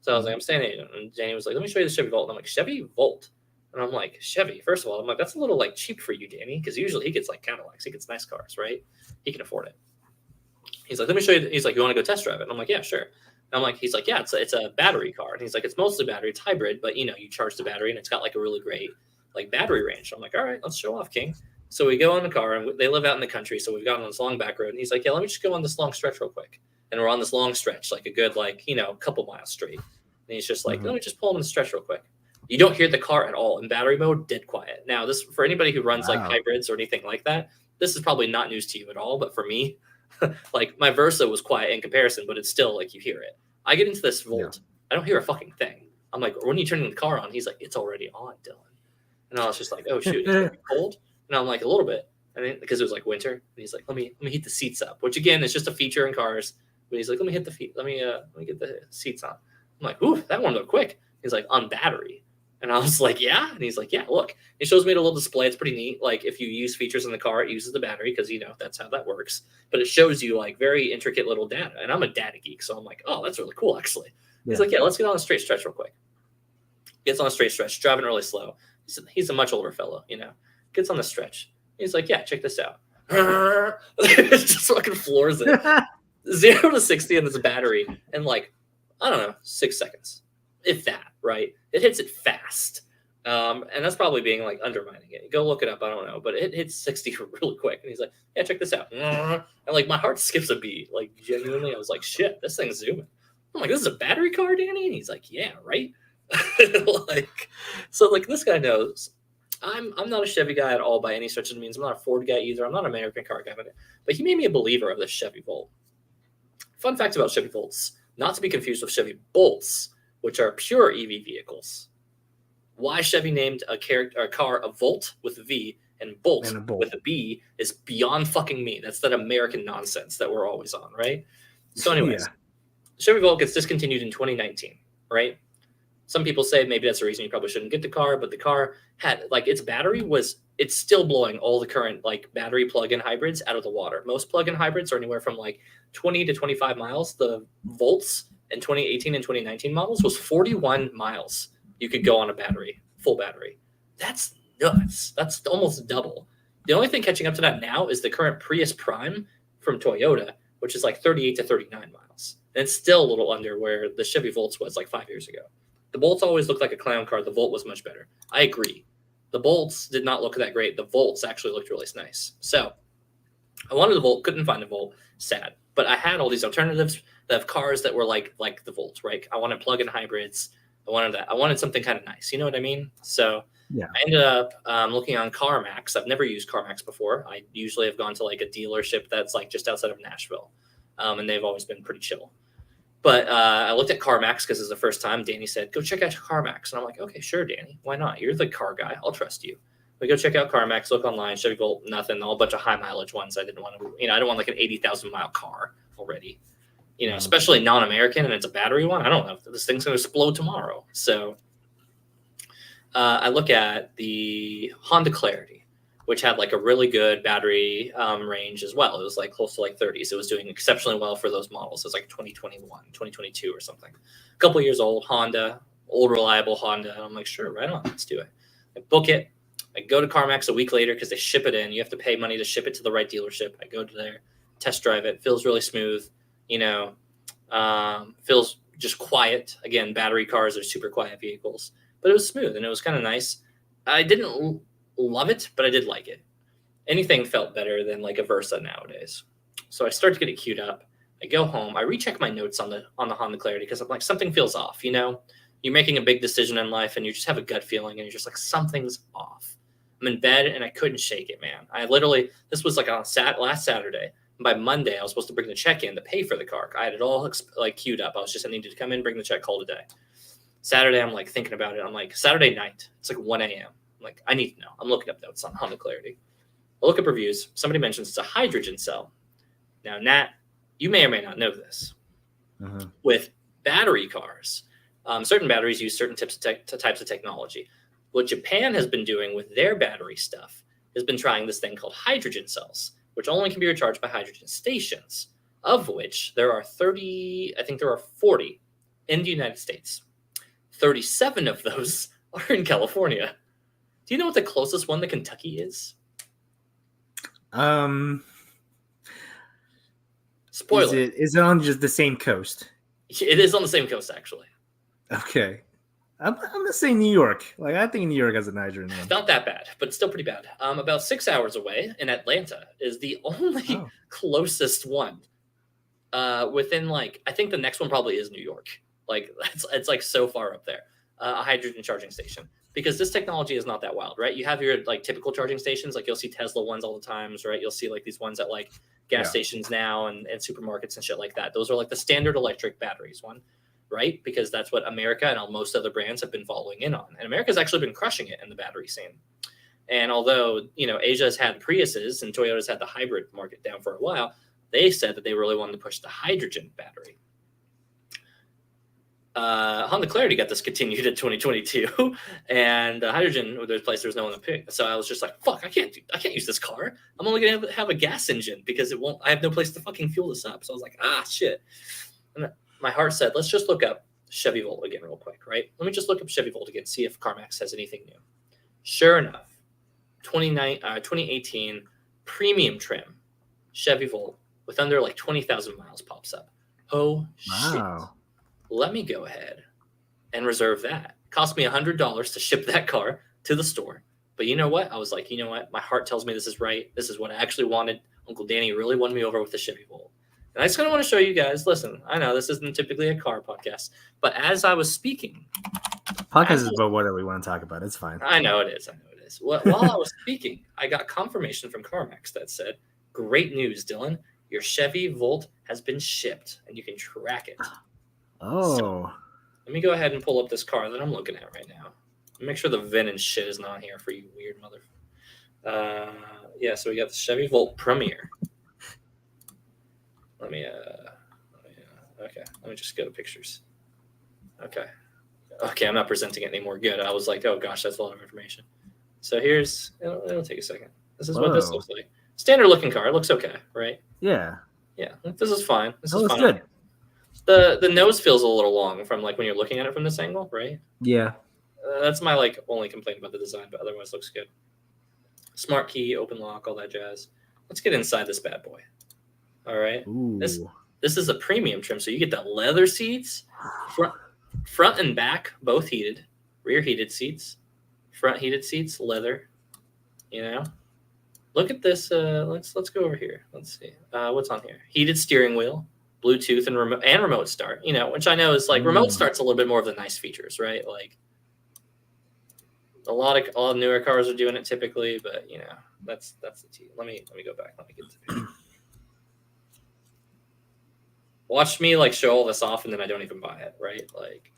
Speaker 1: So I was like, I'm staying Asian. And Danny was like, let me show you the Chevy Volt. And I'm like, Chevy Volt? And I'm like, Chevy? First of all, I'm like, that's a little like cheap for you, Danny, because usually he gets like Cadillacs. He gets nice cars, right? He can afford it. He's like, let me show you. He's like, you want to go test drive it? And I'm like, yeah, sure. And I'm like, he's like, yeah, it's a battery car. And he's like, it's mostly battery. It's hybrid, but you charge the battery and it's got like a really great like battery range. So I'm like, all right, let's show off, King. So we go in the car and they live out in the country. So we've gone on this long back road. And he's like, yeah, let me just go on this long stretch real quick. And we're on this long stretch, like a good, like, couple miles straight. And he's just like, let me just pull him in the stretch real quick. You don't hear the car at all in battery mode, dead quiet. Now, this for anybody who runs like hybrids or anything like that, this is probably not news to you at all. But for me, like my Versa was quiet in comparison, but it's still like you hear it. I get into this Volt. Yeah. I don't hear a fucking thing. I'm like, when are you turning the car on? He's like, it's already on, Dylan. And I was just like, oh shoot, it's gonna be cold. And I'm like, a little bit. I mean, because it was like winter. And he's like, let me heat the seats up, which again is just a feature in cars. But he's like, let me get the seats on. I'm like, ooh, that warmed up quick. He's like, on battery. And I was like, yeah. And he's like, yeah, look. He shows me a little display. It's pretty neat. Like if you use features in the car, it uses the battery because, that's how that works. But it shows you like very intricate little data. And I'm a data geek. So I'm like, oh, that's really cool, actually. He's like, yeah, let's get on a straight stretch real quick. Gets on a straight stretch, driving really slow. He's a much older fellow, Gets on the stretch. He's like, yeah, check this out. Just fucking floors it. 0 to 60 on this battery in like, I don't know, 6 seconds. If that, right? It hits it fast. And that's probably being like undermining it. Go look it up. I don't know. But it hits 60 really quick. And he's like, yeah, check this out. And like my heart skips a beat. Like genuinely, I was like, shit, this thing's zooming. I'm like, this is a battery car, Danny? And he's like, yeah, right? So this guy knows. I'm not a Chevy guy at all by any stretch of the means. I'm not a Ford guy either. I'm not an American car guy. But he made me a believer of this Chevy Volt. Fun fact about Chevy Volts, not to be confused with Chevy Bolts, which are pure EV vehicles. Why Chevy named a car a Volt with a V and Bolt with a B is beyond fucking me. That's that American nonsense that we're always on, right? So anyways, Chevy Volt gets discontinued in 2019, right? Some people say maybe that's the reason you probably shouldn't get the car, but the car had its battery it's still blowing all the current battery plug-in hybrids out of the water. Most plug-in hybrids are anywhere from 20 to 25 miles. The Volts in 2018 and 2019 models was 41 miles you could go on a battery, full battery. That's nuts. That's almost double. The only thing catching up to that now is the current Prius Prime from Toyota, which is 38 to 39 miles. And it's still a little under where the Chevy Volts was 5 years ago. The Bolts always looked like a clown car. The Volt was much better. I agree. The Bolts did not look that great. The Volts actually looked really nice. So I wanted the Volt, couldn't find the Volt. Sad. But I had all these alternatives that have cars that were like the Volt, right? I wanted plug-in hybrids. I wanted that. I wanted something kind of nice. You know what I mean? So
Speaker 2: yeah.
Speaker 1: I ended up looking on CarMax. I've never used CarMax before. I usually have gone to a dealership that's just outside of Nashville. And they've always been pretty chill. But I looked at CarMax because it's the first time. Danny said, go check out CarMax. And I'm like, okay, sure, Danny. Why not? You're the car guy. I'll trust you. We go check out CarMax, look online, Chevy Volt, nothing, all a bunch of high mileage ones. I didn't want to, I don't want an 80,000 mile car already, especially non-American and it's a battery one. I don't know if this thing's going to explode tomorrow. So I look at the Honda Clarity, which had a really good battery range as well. It was close to 30s. It was doing exceptionally well for those models. It was 2021, 2022 or something. A couple years old, Honda, old reliable Honda. And I'm like, sure, right on, let's do it. I book it. I go to CarMax a week later because they ship it in. You have to pay money to ship it to the right dealership. I go to there, test drive it. Feels really smooth. Feels just quiet. Again, battery cars are super quiet vehicles. But it was smooth and it was kind of nice. I didn't love it, but I did like it. Anything felt better than a Versa nowadays. So I start to get it queued up. I go home. I recheck my notes on the Honda Clarity because I'm like, something feels off. You're making a big decision in life and you just have a gut feeling and you're just like, something's off. I'm in bed and I couldn't shake it, man. This was on last Saturday. And by Monday, I was supposed to bring the check in to pay for the car. I had it all queued up. I needed to come in, bring the check, call it a day. Saturday, I'm thinking about it. I'm Saturday night. It's 1 a.m. I need to know. I'm looking up notes on Honda Clarity. I look up reviews. Somebody mentions it's a hydrogen cell. Now, Nat, you may or may not know this.
Speaker 2: Uh-huh.
Speaker 1: With battery cars, certain batteries use certain types of technology. What Japan has been doing with their battery stuff has been trying this thing called hydrogen cells, which only can be recharged by hydrogen stations, of which there are 40 in the United States. 37 of those are in California. Do you know what the closest one to Kentucky is? Spoiler.
Speaker 2: Is it on just the same coast?
Speaker 1: It is on the same coast, actually.
Speaker 2: Okay. I'm gonna say New York. I think New York has a hydrogen one.
Speaker 1: Not that bad, but still pretty bad. About 6 hours away in Atlanta is the only closest one. Within I think the next one probably is New York. It's so far up there. A hydrogen charging station. Because this technology is not that wild, right? You have your typical charging stations, you'll see Tesla ones all the times, right? You'll see these ones at gas stations now and supermarkets and shit like that. Those are the standard electric batteries one. right? Because that's what America and most other brands have been following in on. And America's actually been crushing it in the battery scene. And although, Asia's had Priuses and Toyota's had the hybrid market down for a while, they said that they really wanted to push the hydrogen battery. Honda Clarity got this continued in 2022, and hydrogen, there's no one to pick. So I was just like, fuck, I can't use this car. I'm only gonna have a gas engine because I have no place to fucking fuel this up. So I was like, shit. And my heart said, let's just look up Chevy Volt again real quick, right? Let me just look up Chevy Volt again, see if CarMax has anything new. Sure enough, 2018 premium trim Chevy Volt with under like 20,000 miles pops up. Oh, wow. Shit. Let me go ahead and reserve that. Cost me $100 to ship that car to the store. But you know what? I was like, you know what? My heart tells me this is right. This is what I actually wanted. Uncle Danny really won me over with the Chevy Volt. And I just kind of want to show you guys, listen, I know this isn't typically a car podcast, but as I was speaking.
Speaker 2: Podcast is about whatever we want to talk about. It's fine.
Speaker 1: I know it is. While I was speaking, I got confirmation from CarMax that said, great news, Dylan. Your Chevy Volt has been shipped and you can track it.
Speaker 2: Oh.
Speaker 1: So, let me go ahead and pull up this car that I'm looking at right now. Make sure the VIN and shit is not here for you weird mother. So we got the Chevy Volt Premier. Let me just go to pictures. Okay, I'm not presenting it anymore. Good. I was like, oh gosh, that's a lot of information. So here's, it'll take a second. This is what this looks like. Standard looking car. It looks okay, right?
Speaker 2: Yeah.
Speaker 1: Yeah, this is fine. This
Speaker 2: is
Speaker 1: fine.
Speaker 2: Good.
Speaker 1: The nose feels a little long from like when you're looking at it from this angle, right?
Speaker 2: Yeah.
Speaker 1: That's my like only complaint about the design, but otherwise looks good. Smart key, open lock, all that jazz. Let's get inside this bad boy. All right.
Speaker 2: Ooh.
Speaker 1: This is a premium trim, so you get the leather seats, front and back both heated, rear heated seats, front heated seats, leather. Look at this. Let's go over here. Let's see what's on here. Heated steering wheel. Bluetooth and remote start, which I know is like remote start's a little bit more of the nice features, right? Like a lot of newer cars are doing it typically, but that's the T. Let me go back. Let me get the picture. Watch me like show all this off and then I don't even buy it, right? Like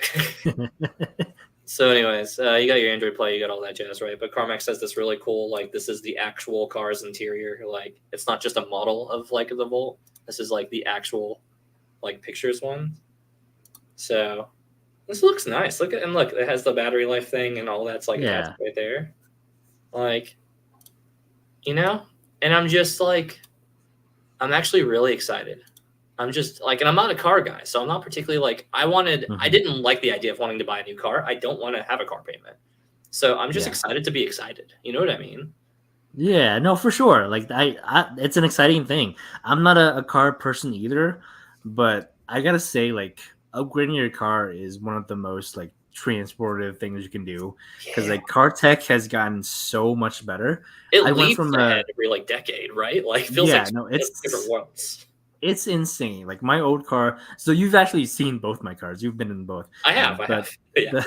Speaker 1: so anyways, you got your Android Play, you got all that jazz, right? But CarMax says this really cool, like this is the actual car's interior, like it's not just a model of like the Volt. This is like the actual like pictures one. So this looks nice. Look, it has the battery life thing and all that's like right there. Like, and I'm just like, I'm actually really excited. I'm just like, and I'm not a car guy, so I'm not particularly like, I didn't like the idea of wanting to buy a new car. I don't want to have a car payment. So I'm just excited to be excited. You know what I mean?
Speaker 2: Yeah, no, for sure. Like it's an exciting thing. I'm not a car person either, but I gotta say, like, upgrading your car is one of the most like transportive things you can do because like car tech has gotten so much better.
Speaker 1: It leaps ahead every like decade, right? Like feels like it's different worlds.
Speaker 2: It's insane. Like my old car. So you've actually seen both my cars. You've been in both.
Speaker 1: I have. Yeah.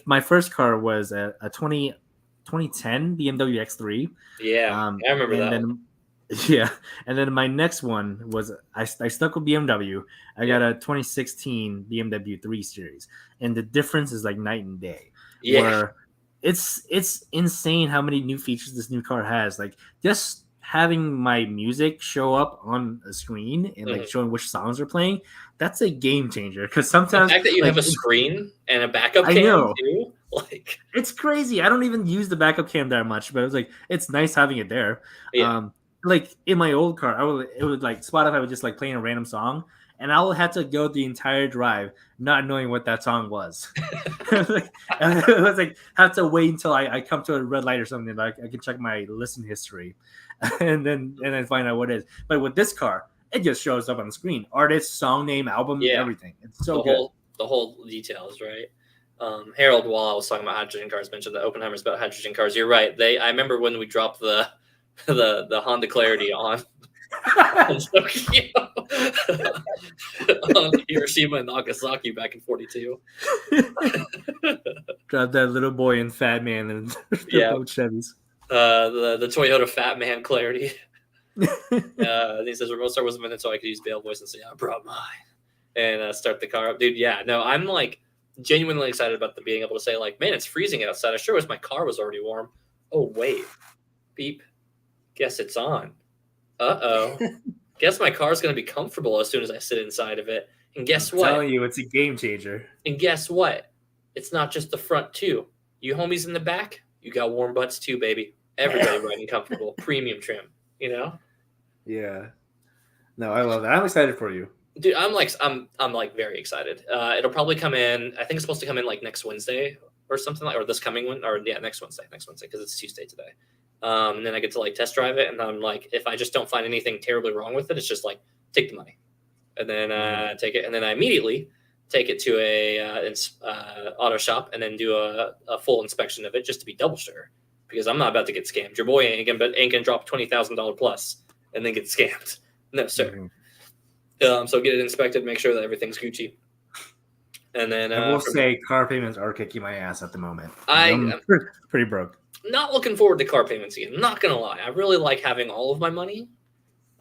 Speaker 2: My first car was a 2010 BMW X3.
Speaker 1: Yeah, I remember that.
Speaker 2: And then my next one was I stuck with BMW. I got a 2016 BMW 3 Series, and the difference is like night and day.
Speaker 1: Yeah,
Speaker 2: where it's insane how many new features this new car has. Like just having my music show up on a screen and like showing which songs are playing, that's a game changer. Because sometimes
Speaker 1: the fact that you have a screen and a backup cam too, like
Speaker 2: it's crazy. I don't even use the backup cam that much, but it's nice having it there.
Speaker 1: Yeah.
Speaker 2: Like in my old car, it would like Spotify would just like playing a random song, and I would have to go the entire drive not knowing what that song was. It was like have to wait until I come to a red light or something, like I can check my listen history, and then find out what it is. But with this car, it just shows up on the screen: artist, song name, album, everything. It's so good.
Speaker 1: The whole details, right? Harold, while I was talking about hydrogen cars, mentioned the Oppenheimer's about hydrogen cars. You're right. I remember when we dropped the Honda Clarity on Tokyo on Hiroshima and Nagasaki back in 42.
Speaker 2: Drop that little boy and fat man and both Chevys.
Speaker 1: The Toyota Fat Man Clarity. He says remote start wasn't meant so I could use Bale voice and say I brought mine. and start the car up, dude. Yeah, no, I'm like genuinely excited about being able to say like, man, it's freezing outside. I sure wish my car was already warm. Oh wait, beep. Guess it's on. Uh-oh. Guess my car's gonna be comfortable as soon as I sit inside of it. And guess what?
Speaker 2: I'm telling you, it's a game changer.
Speaker 1: And guess what? It's not just the front too. You homies in the back, you got warm butts too, baby. Everybody riding comfortable, premium trim. You know?
Speaker 2: Yeah. No, I love that. I'm excited for you,
Speaker 1: dude. I'm like very excited. It'll probably come in. I think it's supposed to come in like next Wednesday or something like, or this coming one, or yeah, next Wednesday because it's Tuesday today. And then I get to like test drive it, and I'm like, if I just don't find anything terribly wrong with it, it's just like take the money, and then take it, and then I immediately take it to a auto shop, and then do a full inspection of it just to be double sure, because I'm not about to get scammed. Your boy ain't gonna drop $20,000 plus and then get scammed. No, sir. So get it inspected, make sure that everything's Gucci. And then
Speaker 2: I will say car payments are kicking my ass at the moment.
Speaker 1: I'm
Speaker 2: pretty broke.
Speaker 1: Not looking forward to car payments again. I'm not gonna lie. I really like having all of my money.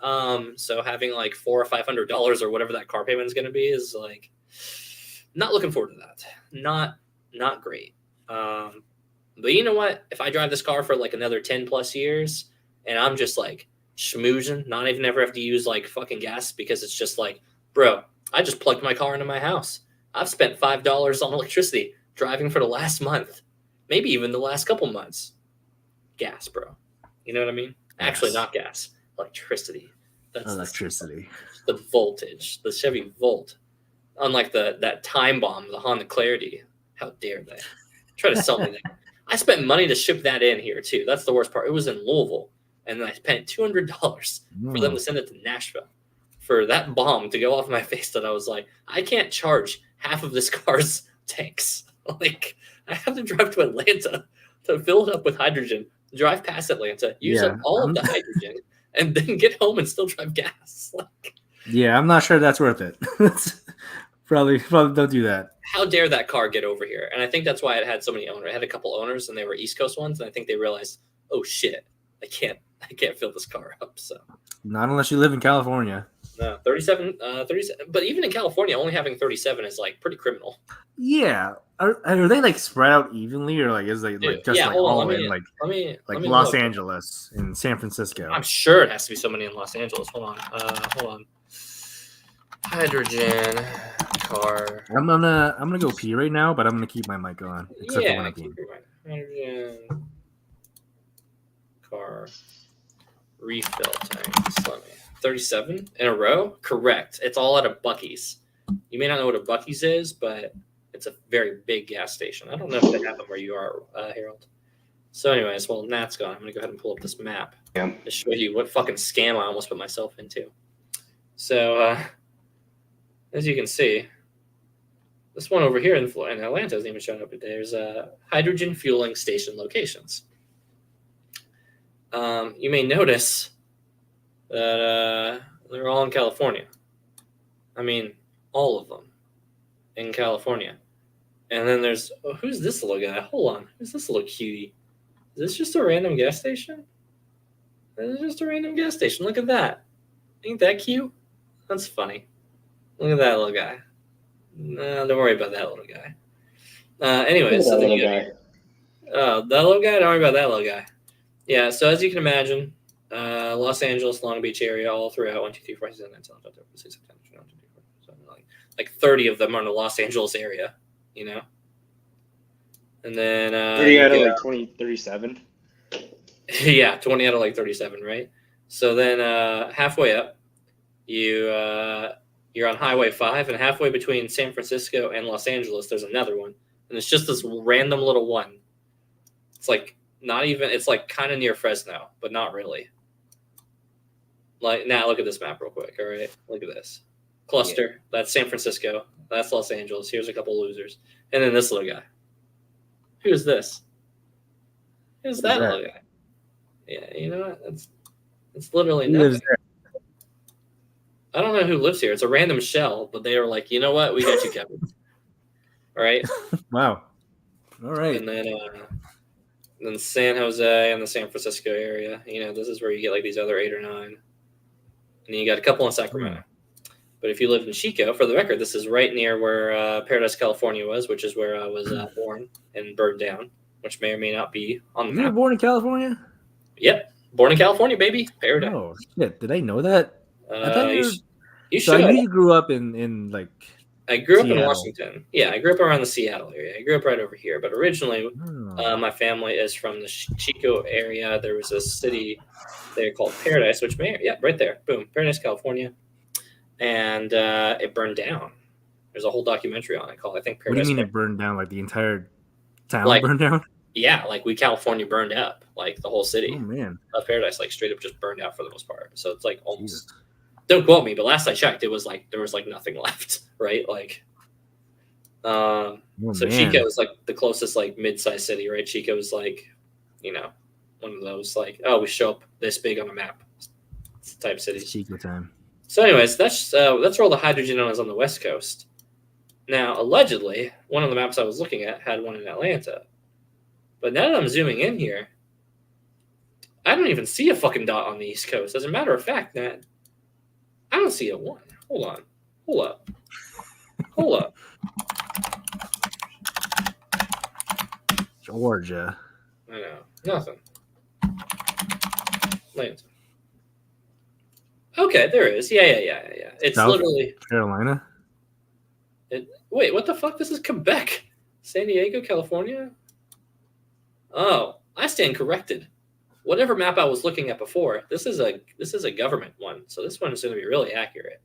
Speaker 1: So having like $400 or $500 or whatever that car payment is gonna be is like not looking forward to that. Not great. But you know what? If I drive this car for like another 10 plus years and I'm just like schmoozing, not even ever have to use like fucking gas, because it's just like, bro, I just plugged my car into my house. I've spent $5 on electricity driving for the last month, maybe even the last couple months. Gas, bro. You know what I mean? Yes. Actually, not gas, electricity.
Speaker 2: That's electricity.
Speaker 1: The voltage, the Chevy Volt. Unlike that time bomb, the Honda Clarity. How dare they try to sell me that? I spent money to ship that in here too. That's the worst part. It was in Louisville. And I spent $200 for them to send it to Nashville for that bomb to go off my face that I was like, I can't charge half of this car's tanks. Like, I have to drive to Atlanta to fill it up with hydrogen, drive past Atlanta, use up all of the hydrogen, and then get home and still drive gas. Like,
Speaker 2: yeah, I'm not sure that's worth it. probably don't do that.
Speaker 1: How dare that car get over here? And I think that's why it had so many owners. It had a couple owners, and they were East Coast ones, and I think they realized, oh shit, I can't fill this car up. So
Speaker 2: not unless you live in California.
Speaker 1: No, 37, but even in California, only having 37 is like pretty criminal.
Speaker 2: Yeah, are they like spread out evenly, or like is they like just like all in like Los Angeles and San Francisco?
Speaker 1: I'm sure it has to be so many in Los Angeles. Hold on. Hydrogen car.
Speaker 2: I'm gonna go pee right now, but I'm gonna keep my mic on. Except for when I'm peeing.
Speaker 1: Hydrogen car refill tanks. Let me 37 in a row? Correct. It's all at a Buc-ee's. You may not know what a Buc-ee's is, but it's a very big gas station. I don't know if they have them where you are, Harold. So anyways, well, Nat's gone. I'm going to go ahead and pull up this map to show you what fucking scam I almost put myself into. So, as you can see, this one over here in Atlanta isn't even showing up. There's hydrogen fueling station locations. You may notice that they're all in California. I mean, all of them in California. And then there's, who's this little guy? Hold on. Who's this little cutie? Is this just a random gas station? This is just a random gas station. Look at that. Ain't that cute? That's funny. Look at that little guy. No, don't worry about that little guy. Anyways, so then you got that little guy? Don't worry about that little guy. Yeah, so as you can imagine, Los Angeles, Long Beach area, all throughout 1, 2, 3, 4, 5, 6, 7, 8, like 30 of them are in the Los Angeles area, you know. And then
Speaker 5: 30 out of like 20, 37.
Speaker 1: Yeah, 20 out of like 37, right? So then halfway up, you're on Highway 5, and halfway between San Francisco and Los Angeles, there's another one, and it's just this random little one. It's like not even. It's like kind of near Fresno, but not really. Like now, look at this map real quick. All right, look at this cluster. Yeah. That's San Francisco. That's Los Angeles. Here's a couple losers, and then this little guy. Who's this? Who's that little guy? Yeah, you know what? It's literally nothing. I don't know who lives here. It's a random shell, but they were like, you know what? We got you covered. All right.
Speaker 2: Wow. All right.
Speaker 1: And then San Jose and the San Francisco area. You know, this is where you get like these other 8 or 9. And then you got a couple in Sacramento. But if you lived in Chico, for the record, this is right near where Paradise, California was, which is where I was born and burned down, which may or may not be on the
Speaker 2: You were
Speaker 1: map.
Speaker 2: born in California?
Speaker 1: Yep. Born in California, baby. Paradise.
Speaker 2: Oh, shit. Did I know that? I thought
Speaker 1: you
Speaker 2: So
Speaker 1: should.
Speaker 2: I knew you grew up in like
Speaker 1: I grew up in
Speaker 2: Seattle.
Speaker 1: Washington. Yeah, I grew up around the Seattle area. I grew up right over here. But originally, my family is from the Chico area. There was a city there called Paradise, which right there. Boom. Paradise, California. And it burned down. There's a whole documentary on it called, I think, Paradise.
Speaker 2: What do you mean it burned down? Like the entire town
Speaker 1: Like,
Speaker 2: burned down?
Speaker 1: Yeah, like California burned up. Like the whole city.
Speaker 2: Oh, man.
Speaker 1: Paradise, like straight up just burned out for the most part. So it's like almost... Jesus. Don't quote me, but last I checked, it was like there was like nothing left, right? Like, so Chico is like the closest like mid-sized city, right? Chico is like, one of those like, oh, we show up this big on a map type cities.
Speaker 2: Chico time.
Speaker 1: So, anyways, that's where all the hydrogen is on the West Coast. Now, allegedly, one of the maps I was looking at had one in Atlanta, but now that I'm zooming in here, I don't even see a fucking dot on the East Coast. As a matter of fact, Nat, I don't see a one. Hold up.
Speaker 2: Georgia.
Speaker 1: I know. Nothing. Atlanta. Okay, there is. Yeah. It's
Speaker 2: South
Speaker 1: literally
Speaker 2: Carolina.
Speaker 1: Wait, what the fuck? This is Quebec. San Diego, California? Oh, I stand corrected. Whatever map I was looking at before, this is a government one, so this one is going to be really accurate.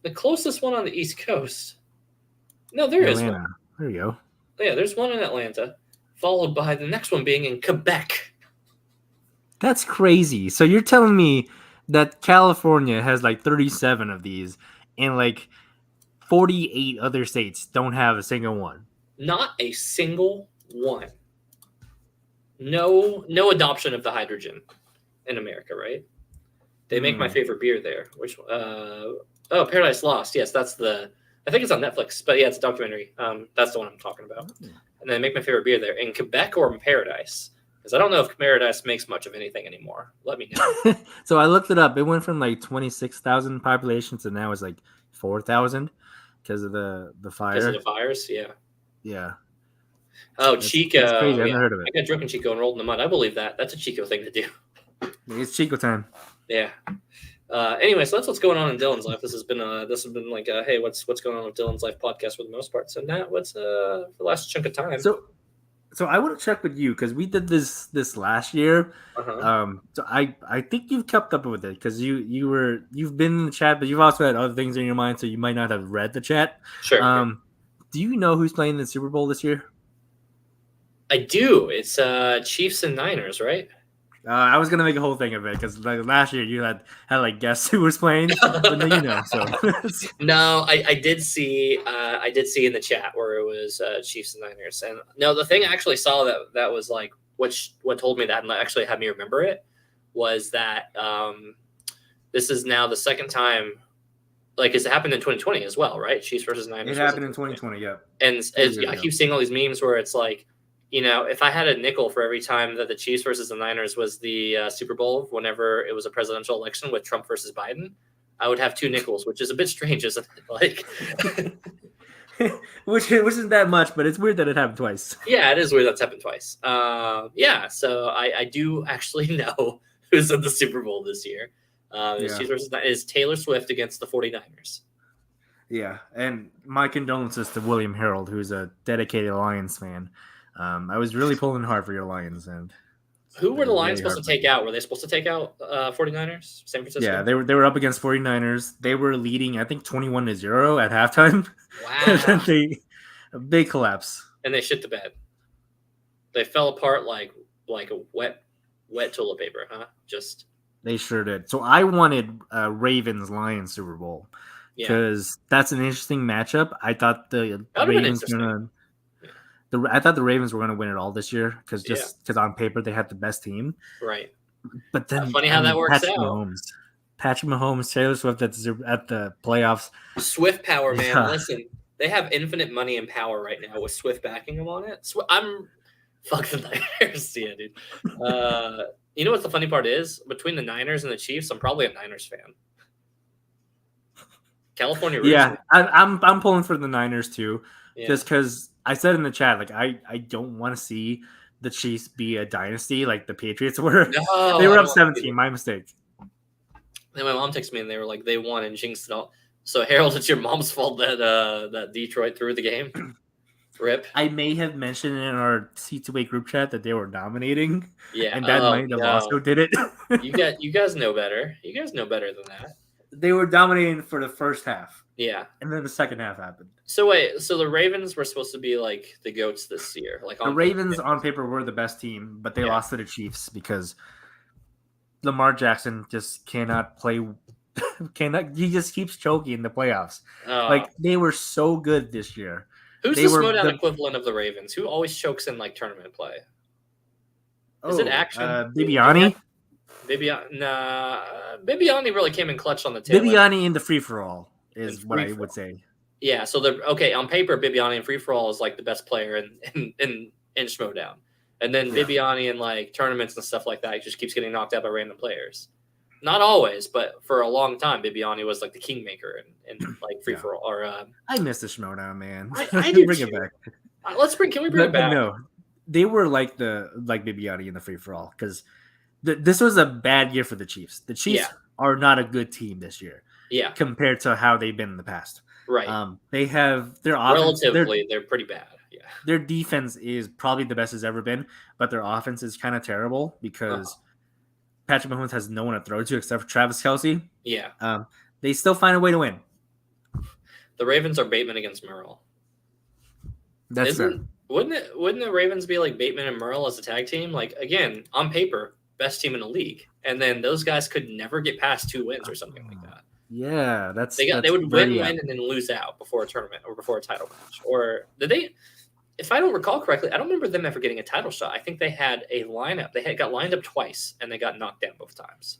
Speaker 1: The closest one on the East Coast. No, there is one.
Speaker 2: There you go.
Speaker 1: Yeah, there's one in Atlanta, followed by the next one being in Quebec.
Speaker 2: That's crazy. So you're telling me that California has like 37 of these, and like 48 other states don't have a single one?
Speaker 1: Not a single one. No adoption of the hydrogen in America, right? They make my favorite beer there. Which Paradise Lost. Yes, I think it's on Netflix, but yeah, it's a documentary. That's the one I'm talking about. And they make my favorite beer there in Quebec or in Paradise, because I don't know if Paradise makes much of anything anymore. Let me know.
Speaker 2: So I looked it up. It went from like 26,000 population to now it's like 4,000 because of the fire.
Speaker 1: Because of the fires, yeah.
Speaker 2: Yeah.
Speaker 1: Oh, Chico.
Speaker 2: That's crazy. I've never heard of it.
Speaker 1: I got drunk in Chico and rolled in the mud. I believe that. That's a Chico thing to do.
Speaker 2: It's Chico time.
Speaker 1: Yeah. Anyway, so that's what's going on in Dylan's life. This has been like a hey, what's going on with Dylan's life podcast for the most part. So Nat, what's the last chunk of time?
Speaker 2: So I want to check with you because we did this last year.
Speaker 1: Uh-huh.
Speaker 2: So I think you've kept up with it because you've been in the chat, but you've also had other things in your mind, so you might not have read the chat.
Speaker 1: Sure.
Speaker 2: Do you know who's playing in the Super Bowl this year?
Speaker 1: I do. It's Chiefs and Niners, right?
Speaker 2: I was gonna make a whole thing of it because like last year you had like guess who was playing, but now So
Speaker 1: no, I did see in the chat where it was Chiefs and Niners, and no, the thing I actually saw that was like what told me that and actually had me remember it was that this is now the second time. Like, it happened in 2020 as well, right? Chiefs versus Niners.
Speaker 2: It happened in 2020, yeah.
Speaker 1: And I keep seeing all these memes where it's like, if I had a nickel for every time that the Chiefs versus the Niners was the Super Bowl, whenever it was a presidential election with Trump versus Biden, I would have 2 nickels, which is a bit strange, isn't it? Like,
Speaker 2: which isn't that much, but it's weird that it happened twice.
Speaker 1: Yeah, it is weird that's happened twice. Yeah, so I do actually know who's in the Super Bowl this year. Chiefs versus is Taylor Swift against the 49ers.
Speaker 2: Yeah, and my condolences to William Harold, who's a dedicated Lions fan. I was really pulling hard for your Lions. And
Speaker 1: who were the Lions supposed to take out? Were they supposed to take out 49ers? San Francisco?
Speaker 2: Yeah, they were up against 49ers. They were leading, I think, 21-0 at halftime.
Speaker 1: Wow.
Speaker 2: A big collapse.
Speaker 1: And they shit the bed. They fell apart like a wet toilet paper, huh?
Speaker 2: They sure did. So I wanted Ravens-Lions Super Bowl because that's an interesting matchup. I thought the Ravens I thought the Ravens were going to win it all this year because on paper they had the best team.
Speaker 1: Right.
Speaker 2: But then
Speaker 1: funny how that works out.
Speaker 2: Patrick Mahomes, Taylor Swift at the playoffs.
Speaker 1: Swift power, man. Listen, they have infinite money and power right now with Swift backing them on it. Fuck the Niners. Yeah, dude. You know what the funny part is? Between the Niners and the Chiefs, I'm probably a Niners fan. California roots.
Speaker 2: Yeah, I'm pulling for the Niners too,
Speaker 1: Yeah.
Speaker 2: just because I said in the chat, like I don't want to see the Chiefs be a dynasty like the Patriots were.
Speaker 1: No,
Speaker 2: They
Speaker 1: I
Speaker 2: were
Speaker 1: don't
Speaker 2: up
Speaker 1: want to
Speaker 2: 17.
Speaker 1: see
Speaker 2: My mistake.
Speaker 1: Then my mom texted me and they were like, they won and jinxed it all. So Harold, it's your mom's fault that that Detroit threw the game. Rip.
Speaker 2: I may have mentioned in our C2A group chat that they were dominating.
Speaker 1: Yeah.
Speaker 2: And that might have also did it.
Speaker 1: you guys know better. You guys know better than that.
Speaker 2: They were dominating for the first half.
Speaker 1: Yeah.
Speaker 2: And then the second half happened.
Speaker 1: So wait, so the Ravens were supposed to be like the GOATs this year. Like
Speaker 2: the Ravens on paper were the best team, but they lost to the Chiefs because Lamar Jackson just cannot play. He just keeps choking in the playoffs. Like they were so good this year.
Speaker 1: Who's the Schmodown equivalent of the Ravens? Who always chokes in like tournament play? Is it Action?
Speaker 2: Bibiani?
Speaker 1: Bibiani really came in clutch on the tail.
Speaker 2: Bibiani in the free for all is what I would say.
Speaker 1: Yeah, so on paper, Bibiani in free for all is like the best player in Schmodown. And then Bibiani in like tournaments and stuff like that, he just keeps getting knocked out by random players. Not always, but for a long time, Bibiani was like the kingmaker in like free for all. Or
Speaker 2: I miss the Schmodown, man.
Speaker 1: I do
Speaker 2: bring
Speaker 1: too.
Speaker 2: it back.
Speaker 1: Can we bring it back?
Speaker 2: No, they were like Bibiani in the free for all because this was a bad year for the Chiefs. The Chiefs are not a good team this year.
Speaker 1: Yeah,
Speaker 2: compared to how they've been in the past.
Speaker 1: Right.
Speaker 2: They have their offense.
Speaker 1: Relatively, they're pretty bad. Yeah.
Speaker 2: Their defense is probably the best it's ever been, but their offense is kind of terrible because Patrick Mahomes has no one to throw to except for Travis Kelce.
Speaker 1: Yeah.
Speaker 2: They still find a way to win.
Speaker 1: The Ravens are Bateman against Merle.
Speaker 2: That's fair.
Speaker 1: Wouldn't the Ravens be like Bateman and Merle as a tag team? Like again, on paper, best team in the league, and then those guys could never get past 2 wins or something like that.
Speaker 2: Yeah,
Speaker 1: they would win and then lose out before a tournament or before a title match. Or did they? If I don't recall correctly, I don't remember them ever getting a title shot. I think they had a lineup. They got lined up twice and they got knocked down both times.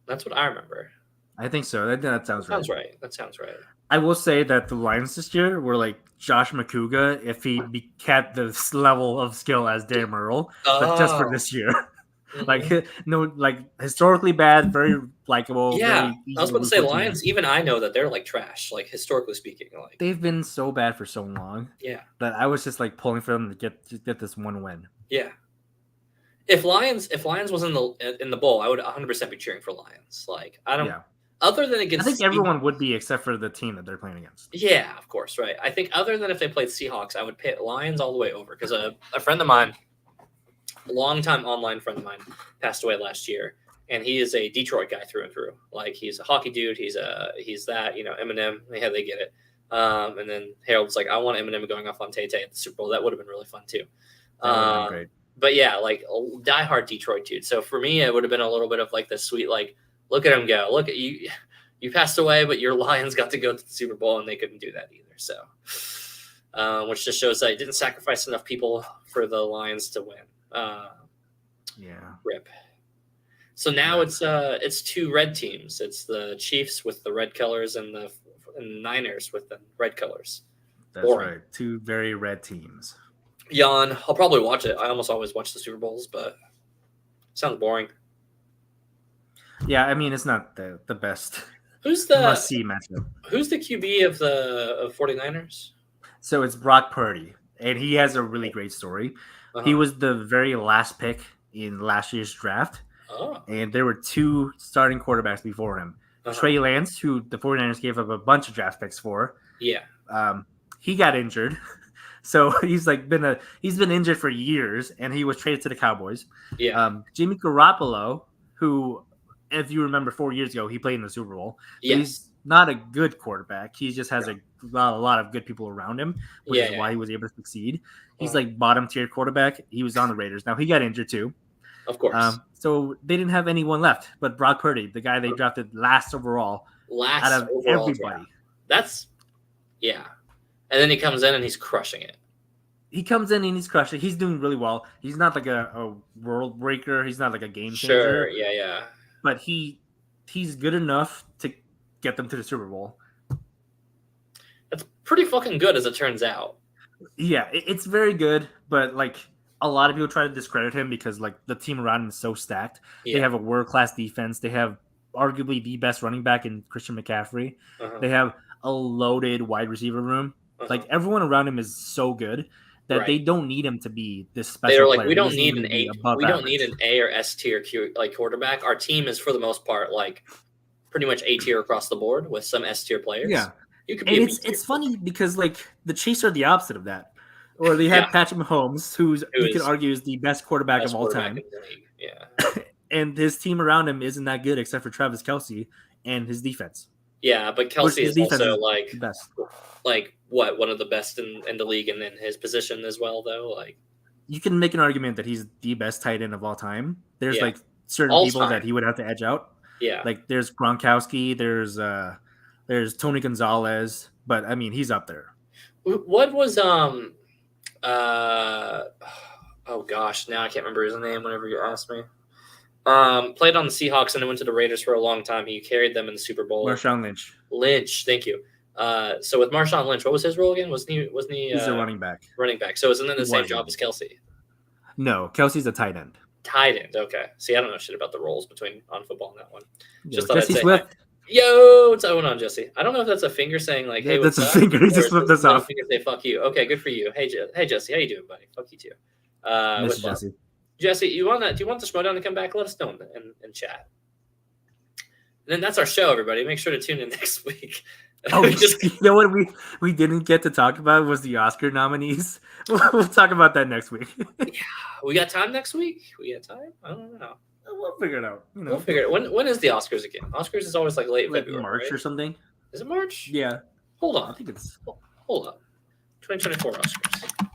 Speaker 1: That's what I remember.
Speaker 2: I think so. That sounds right.
Speaker 1: That sounds right.
Speaker 2: I will say that the Lions this year were like Josh McCouga if he kept this level of skill as Dan Merle, but just for this year. Like historically bad, very likable.
Speaker 1: Yeah, I was about to say Lions. Even I know that they're like trash, like historically speaking. Like
Speaker 2: they've been so bad for so long.
Speaker 1: Yeah,
Speaker 2: that I was just like pulling for them to get this one win.
Speaker 1: Yeah, if Lions was in the bowl, I would 100% be cheering for Lions. Like I don't. Yeah. Other than against,
Speaker 2: I think everyone would be except for the team that they're playing against.
Speaker 1: Yeah, of course, right. I think other than if they played Seahawks, I would pick Lions all the way over because a friend of mine. A longtime online friend of mine passed away last year, and he is a Detroit guy through and through. Like he's a hockey dude. He's that, Eminem. Yeah, they get it. And then Harold's like, I want Eminem going off on Tay Tay at the Super Bowl. That would have been really fun too. Great. But yeah, like a diehard Detroit dude. So for me, it would have been a little bit of like the sweet, like, look at him go. Look at you. You passed away, but your Lions got to go to the Super Bowl, and they couldn't do that either. So, which just shows that he didn't sacrifice enough people for the Lions to win. Rip. So now it's 2 red teams. It's the Chiefs with the red colors and the Niners with the red colors.
Speaker 2: That's boring. Right. 2 very red teams.
Speaker 1: Yawn. I'll probably watch it. I almost always watch the Super Bowls, but it sounds boring.
Speaker 2: Yeah, I mean it's not the best.
Speaker 1: Who's the
Speaker 2: must-see matchup?
Speaker 1: Who's the QB of the 49ers?
Speaker 2: So it's Brock Purdy, and he has a really great story. He was the very last pick in last year's draft, and there were 2 starting quarterbacks before him. Trey Lance, who the 49ers gave up a bunch of draft picks for.
Speaker 1: Yeah.
Speaker 2: He got injured, so he's been injured for years, and he was traded to the Cowboys.
Speaker 1: Yeah.
Speaker 2: Jimmy Garoppolo, who, if you remember 4 years ago, he played in the Super Bowl.
Speaker 1: Yes.
Speaker 2: He's not a good quarterback. He just has a lot of good people around him, which is why he was able to succeed. He's like bottom tier quarterback. He was on the Raiders. Now he got injured too.
Speaker 1: Of course.
Speaker 2: So they didn't have anyone left but Brock Purdy, the guy they drafted last overall out of everybody.
Speaker 1: Draft. That's and then he comes in and he's crushing it.
Speaker 2: He comes in and he's crushing. He's doing really well. He's not like a world breaker. He's not like a game changer.
Speaker 1: Sure. Yeah.
Speaker 2: But he's good enough to get them to the Super Bowl.
Speaker 1: That's pretty fucking good, as it turns out.
Speaker 2: Yeah, it's very good, but like a lot of people try to discredit him because like the team around him is so stacked. Yeah. They have a world-class defense. They have arguably the best running back in Christian McCaffrey.
Speaker 1: Uh-huh.
Speaker 2: They have a loaded wide receiver room. Like everyone around him is so good that they don't need him to be this special
Speaker 1: They're like,
Speaker 2: player.
Speaker 1: we don't
Speaker 2: He
Speaker 1: need
Speaker 2: doesn't
Speaker 1: an
Speaker 2: be
Speaker 1: A.
Speaker 2: above
Speaker 1: We don't
Speaker 2: average.
Speaker 1: need an A or S tier quarterback. Our team is for the most part like pretty much A tier across the board with some S tier players.
Speaker 2: Yeah,
Speaker 1: you could
Speaker 2: and
Speaker 1: be.
Speaker 2: it's funny because like the Chiefs are the opposite of that. Or they have Patrick Mahomes, who you could argue is the best quarterback of all time.
Speaker 1: In the league. Yeah,
Speaker 2: and his team around him isn't that good except for Travis Kelce and his defense.
Speaker 1: Yeah, but Kelce is also like
Speaker 2: the best.
Speaker 1: Like what? One of the best in the league and in his position as well, though. Like
Speaker 2: you can make an argument that he's the best tight end of all time. There's like certain people that he would have to edge out.
Speaker 1: Yeah,
Speaker 2: like there's Gronkowski, there's Tony Gonzalez, but I mean he's up there.
Speaker 1: What was oh gosh, now I can't remember his name whenever you ask me. Played on the Seahawks and then went to the Raiders for a long time. He carried them in the Super Bowl.
Speaker 2: Marshawn Lynch.
Speaker 1: Lynch, thank you. So with Marshawn Lynch, what was his role again? Wasn't he
Speaker 2: He's a running back.
Speaker 1: Running back. So isn't that the same job as Kelce?
Speaker 2: No, Kelsey's a tight end.
Speaker 1: Tight end, okay. See, I don't know shit about the roles on football in that one.
Speaker 2: Just thought Jesse Swift.
Speaker 1: Yo, what's going on, Jesse? I don't know if that's a finger saying like, "Hey, what's up?"
Speaker 2: That's a finger. He just flipped us off.
Speaker 1: Finger say, "Fuck you." Okay, good for you. Hey, Jesse, how you doing, buddy? Fuck you too.
Speaker 2: Miss Jesse.
Speaker 1: Jesse, do you want the Schmodown to come back? Let us know in chat. And then that's our show, everybody. Make sure to tune in next week.
Speaker 2: Oh, you know what we didn't get to talk about was the Oscar nominees. We'll talk about that next week.
Speaker 1: Yeah, we got time next week. We got time. I don't know.
Speaker 2: We'll figure it out.
Speaker 1: We'll figure it out. When is the Oscars again? Oscars is always like late February,
Speaker 2: March
Speaker 1: right?
Speaker 2: or something.
Speaker 1: Is it March?
Speaker 2: Yeah.
Speaker 1: Hold on.
Speaker 2: I think it's.
Speaker 1: Hold up. 2024 Oscars.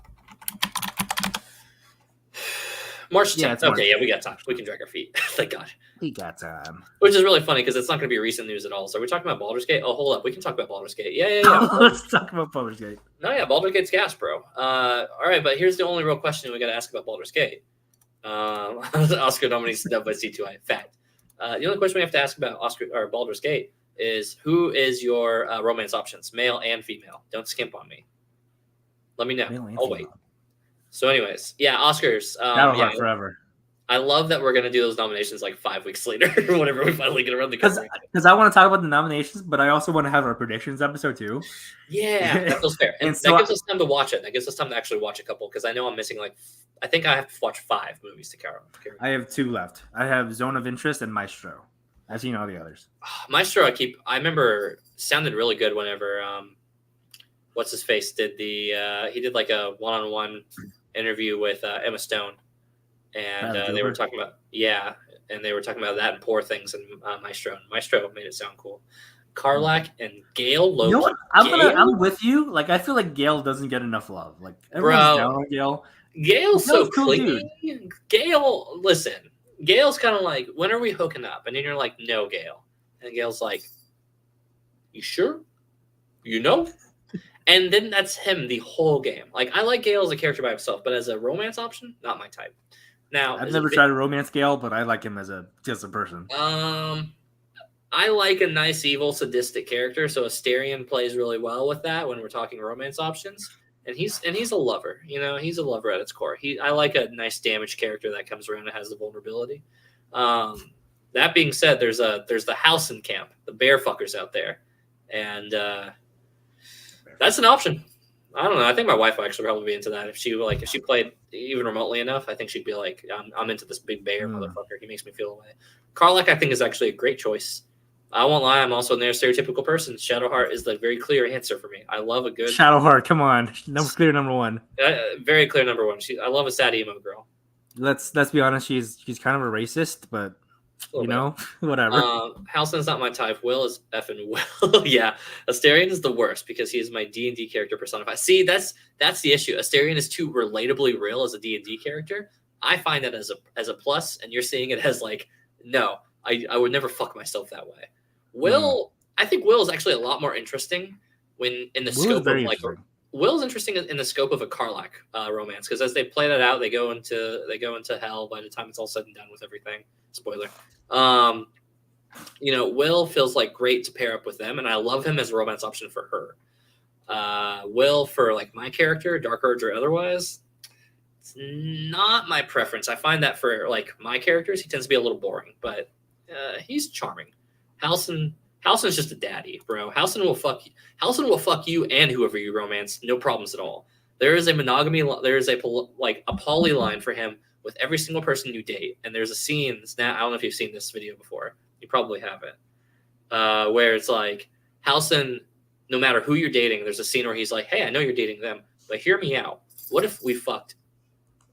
Speaker 1: March 10th.
Speaker 2: Yeah,
Speaker 1: okay, yeah, we got time. We can drag our feet. Thank God.
Speaker 2: We got time.
Speaker 1: Which is really funny because it's not going to be recent news at all. So are we talking about Baldur's Gate? Oh, hold up. We can talk about Baldur's Gate. Yeah.
Speaker 2: Let's talk about Baldur's Gate.
Speaker 1: No, yeah, Baldur's Gate's gas, bro. All right, but here's the only real question we got to ask about Baldur's Gate. Oscar nominees dubbed by C2I. Fact. The only question we have to ask about Baldur's Gate is who is your romance options, male and female? Don't skimp on me. Let me know. I'll wait. So, anyways, yeah, Oscars.
Speaker 2: That'll forever.
Speaker 1: I love that we're gonna do those nominations like 5 weeks later, whenever we finally get around the country.
Speaker 2: Because I want to talk about the nominations, but I also want to have our predictions episode too.
Speaker 1: Yeah, that feels fair, and that gives us time to watch it. That gives us time to actually watch a couple because I know I'm missing I think I have to watch 5 movies to carry.
Speaker 2: I have 2 left. I have Zone of Interest and Maestro. I've seen all the others.
Speaker 1: Maestro, I remember sounded really good whenever what's his face did he did like a one-on-one interview with Emma Stone, and they were talking about that and Poor Things and Maestro. Maestro made it sound cool. Karlak and Gale.
Speaker 2: You know what? I'm with you. Like I feel like Gale doesn't get enough love. Like everyone's down on Gale.
Speaker 1: Gale's so clingy.
Speaker 2: Dude.
Speaker 1: Gale, listen. Gale's kind of like, when are we hooking up? And then you're like, no, Gale. And Gale's like, you sure? You know? And then that's him the whole game. Like, I like Gale as a character by himself, but as a romance option, not my type. Now,
Speaker 2: I've never tried to romance Gale, but I like him as a person.
Speaker 1: I like a nice, evil, sadistic character, so Asterion plays really well with that when we're talking romance options. And he's a lover, he's a lover at its core. I like a nice damaged character that comes around and has the vulnerability. That being said, there's the house in camp, the bear fuckers out there, and that's an option. I don't know. I think my wife would actually probably be into that if she played even remotely enough. I think she'd be like, I'm into this big bear motherfucker. He makes me feel away. Karlak, I think, is actually a great choice. I won't lie. I'm also a stereotypical person. Shadowheart is the very clear answer for me. I love a good
Speaker 2: Shadowheart. Come on, clear number 1.
Speaker 1: Very clear number 1. I love a sad emo girl.
Speaker 2: Let's be honest. She's kind of a racist, but whatever.
Speaker 1: Halson's not my type. Will is effing Will. Yeah, Asterion is the worst because he is my D&D character personified. See, that's the issue. Asterion is too relatably real as a D&D character. I find that as a plus, and you're seeing it as like, no, I would never fuck myself that way. Will, I think Will is actually a lot more interesting when in the scope of like Will's interesting in the scope of a Karlak romance because as they play that out, they go into hell by the time it's all said and done with everything. Spoiler. Will feels like great to pair up with them, and I love him as a romance option for her. Will for like my character, Dark Urge or otherwise, it's not my preference. I find that for like my characters, he tends to be a little boring, but he's charming. Halson's just a daddy, bro. Halson will fuck you and whoever you romance, no problems at all. There is a monogamy. There is a poly line for him with every single person you date. And there's a scene. I don't know if you've seen this video before. You probably haven't. Where it's like Halson, no matter who you're dating, there's a scene where he's like, "Hey, I know you're dating them, but hear me out. What if we fucked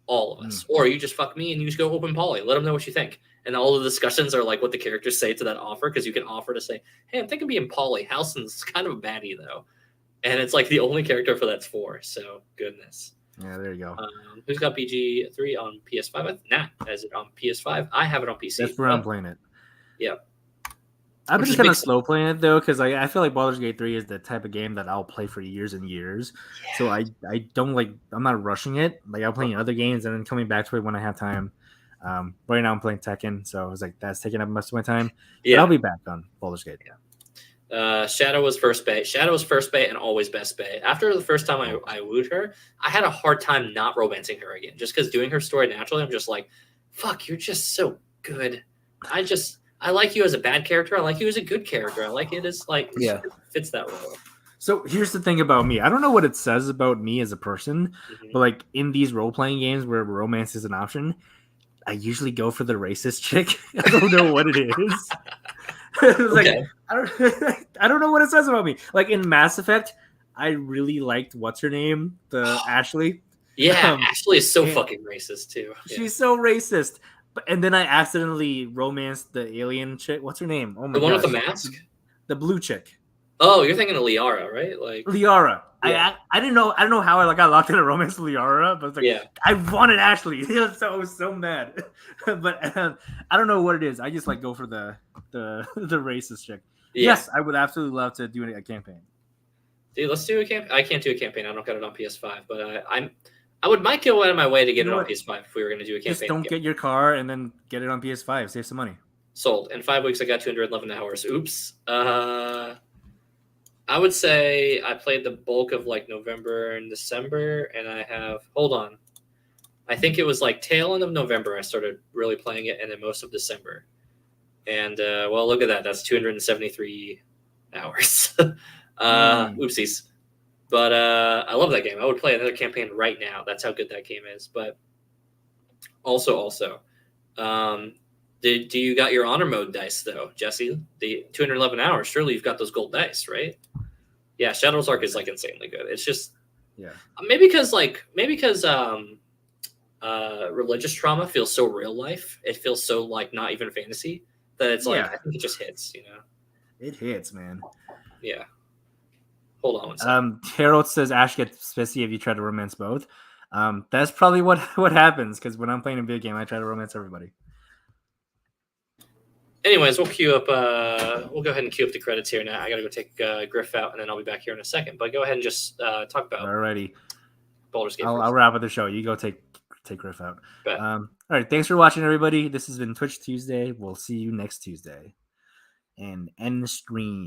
Speaker 1: all of us, or you just fuck me and you just go open poly? Let them know what you think." And all the discussions are like what the characters say to that offer, because you can offer to say, "Hey, I'm thinking of being poly. Halson's kind of a baddie though," and it's like the only character for that's 4. So goodness.
Speaker 2: Yeah, there you go.
Speaker 1: Who's got BG3 on PS5? Nat has it on PS5. I have it on PC.
Speaker 2: That's where I'm playing it.
Speaker 1: Yeah.
Speaker 2: I've been kind of slow playing it though, because I feel like Baldur's Gate 3 is the type of game that I'll play for years and years. Yeah. So I don't I'm not rushing it. Like I'm playing other games and then coming back to it when I have time. Right now I'm playing Tekken, so I was like, that's taking up most of my time. Yeah, but I'll be back on Baldur's Gate.
Speaker 1: Yeah. Shadow was first bait. Shadow was first bait and always best bait. After the first time I wooed her, I had a hard time not romancing her again, just because doing her story naturally, I'm just like, fuck, you're just so good. I like you as a bad character. I like you as a good character. I like it as it fits that role.
Speaker 2: So here's the thing about me. I don't know what it says about me as a person, but like in these role-playing games where romance is an option, I usually go for the racist chick. I don't know what it is.
Speaker 1: Okay.
Speaker 2: I don't know what it says about me. Like in Mass Effect, I really liked what's her name, the Ashley.
Speaker 1: Yeah, Ashley is so fucking racist too. Yeah.
Speaker 2: She's so racist. And then I accidentally romanced the alien chick. What's her name? Oh my god.
Speaker 1: The one with the mask?
Speaker 2: The blue chick.
Speaker 1: Oh, you're thinking of Liara, right? Like
Speaker 2: Liara. Yeah. I didn't know how I got locked in a romance with Liara, but it's like I wanted Ashley. I was so mad. But I don't know what it is. I just go for the racist chick. Yeah. Yes, I would absolutely love to do a campaign.
Speaker 1: Dude, let's do a campaign. I can't do a campaign. I don't got it on PS5, but I might go out of my way to get it on PS5 if we were going to do a campaign.
Speaker 2: Just don't get your car and then get it on PS5. Save some money.
Speaker 1: Sold. In 5 weeks, I got 211 hours. Oops. I would say I played the bulk of November and December, and I have. Hold on. I think it was tail end of November I started really playing it, and then most of December. And well, look at that. That's 273 hours. Oopsies. But I love that game. I would play another campaign right now. That's how good that game is. But also, do you got your honor mode dice though, Jesse? The 211 hours. Surely you've got those gold dice, right? Yeah, Shadow's Arc is insanely good. It's just maybe because religious trauma feels so real life. It feels so not even fantasy that it's I think it just hits.
Speaker 2: It hits, man.
Speaker 1: Yeah. Hold on one second.
Speaker 2: Harold says Ash gets pissy if you try to romance both. That's probably what happens, because when I'm playing a video game, I try to romance everybody.
Speaker 1: Anyways, we'll queue up. We'll go ahead and queue up the credits here now. I gotta go take Griff out, and then I'll be back here in a second. But go ahead and just talk about.
Speaker 2: Alrighty.
Speaker 1: Baldur's Gate.
Speaker 2: I'll wrap up the show. You go take Griff out. All right. Thanks for watching, everybody. This has been Twitch Tuesday. We'll see you next Tuesday. And end stream.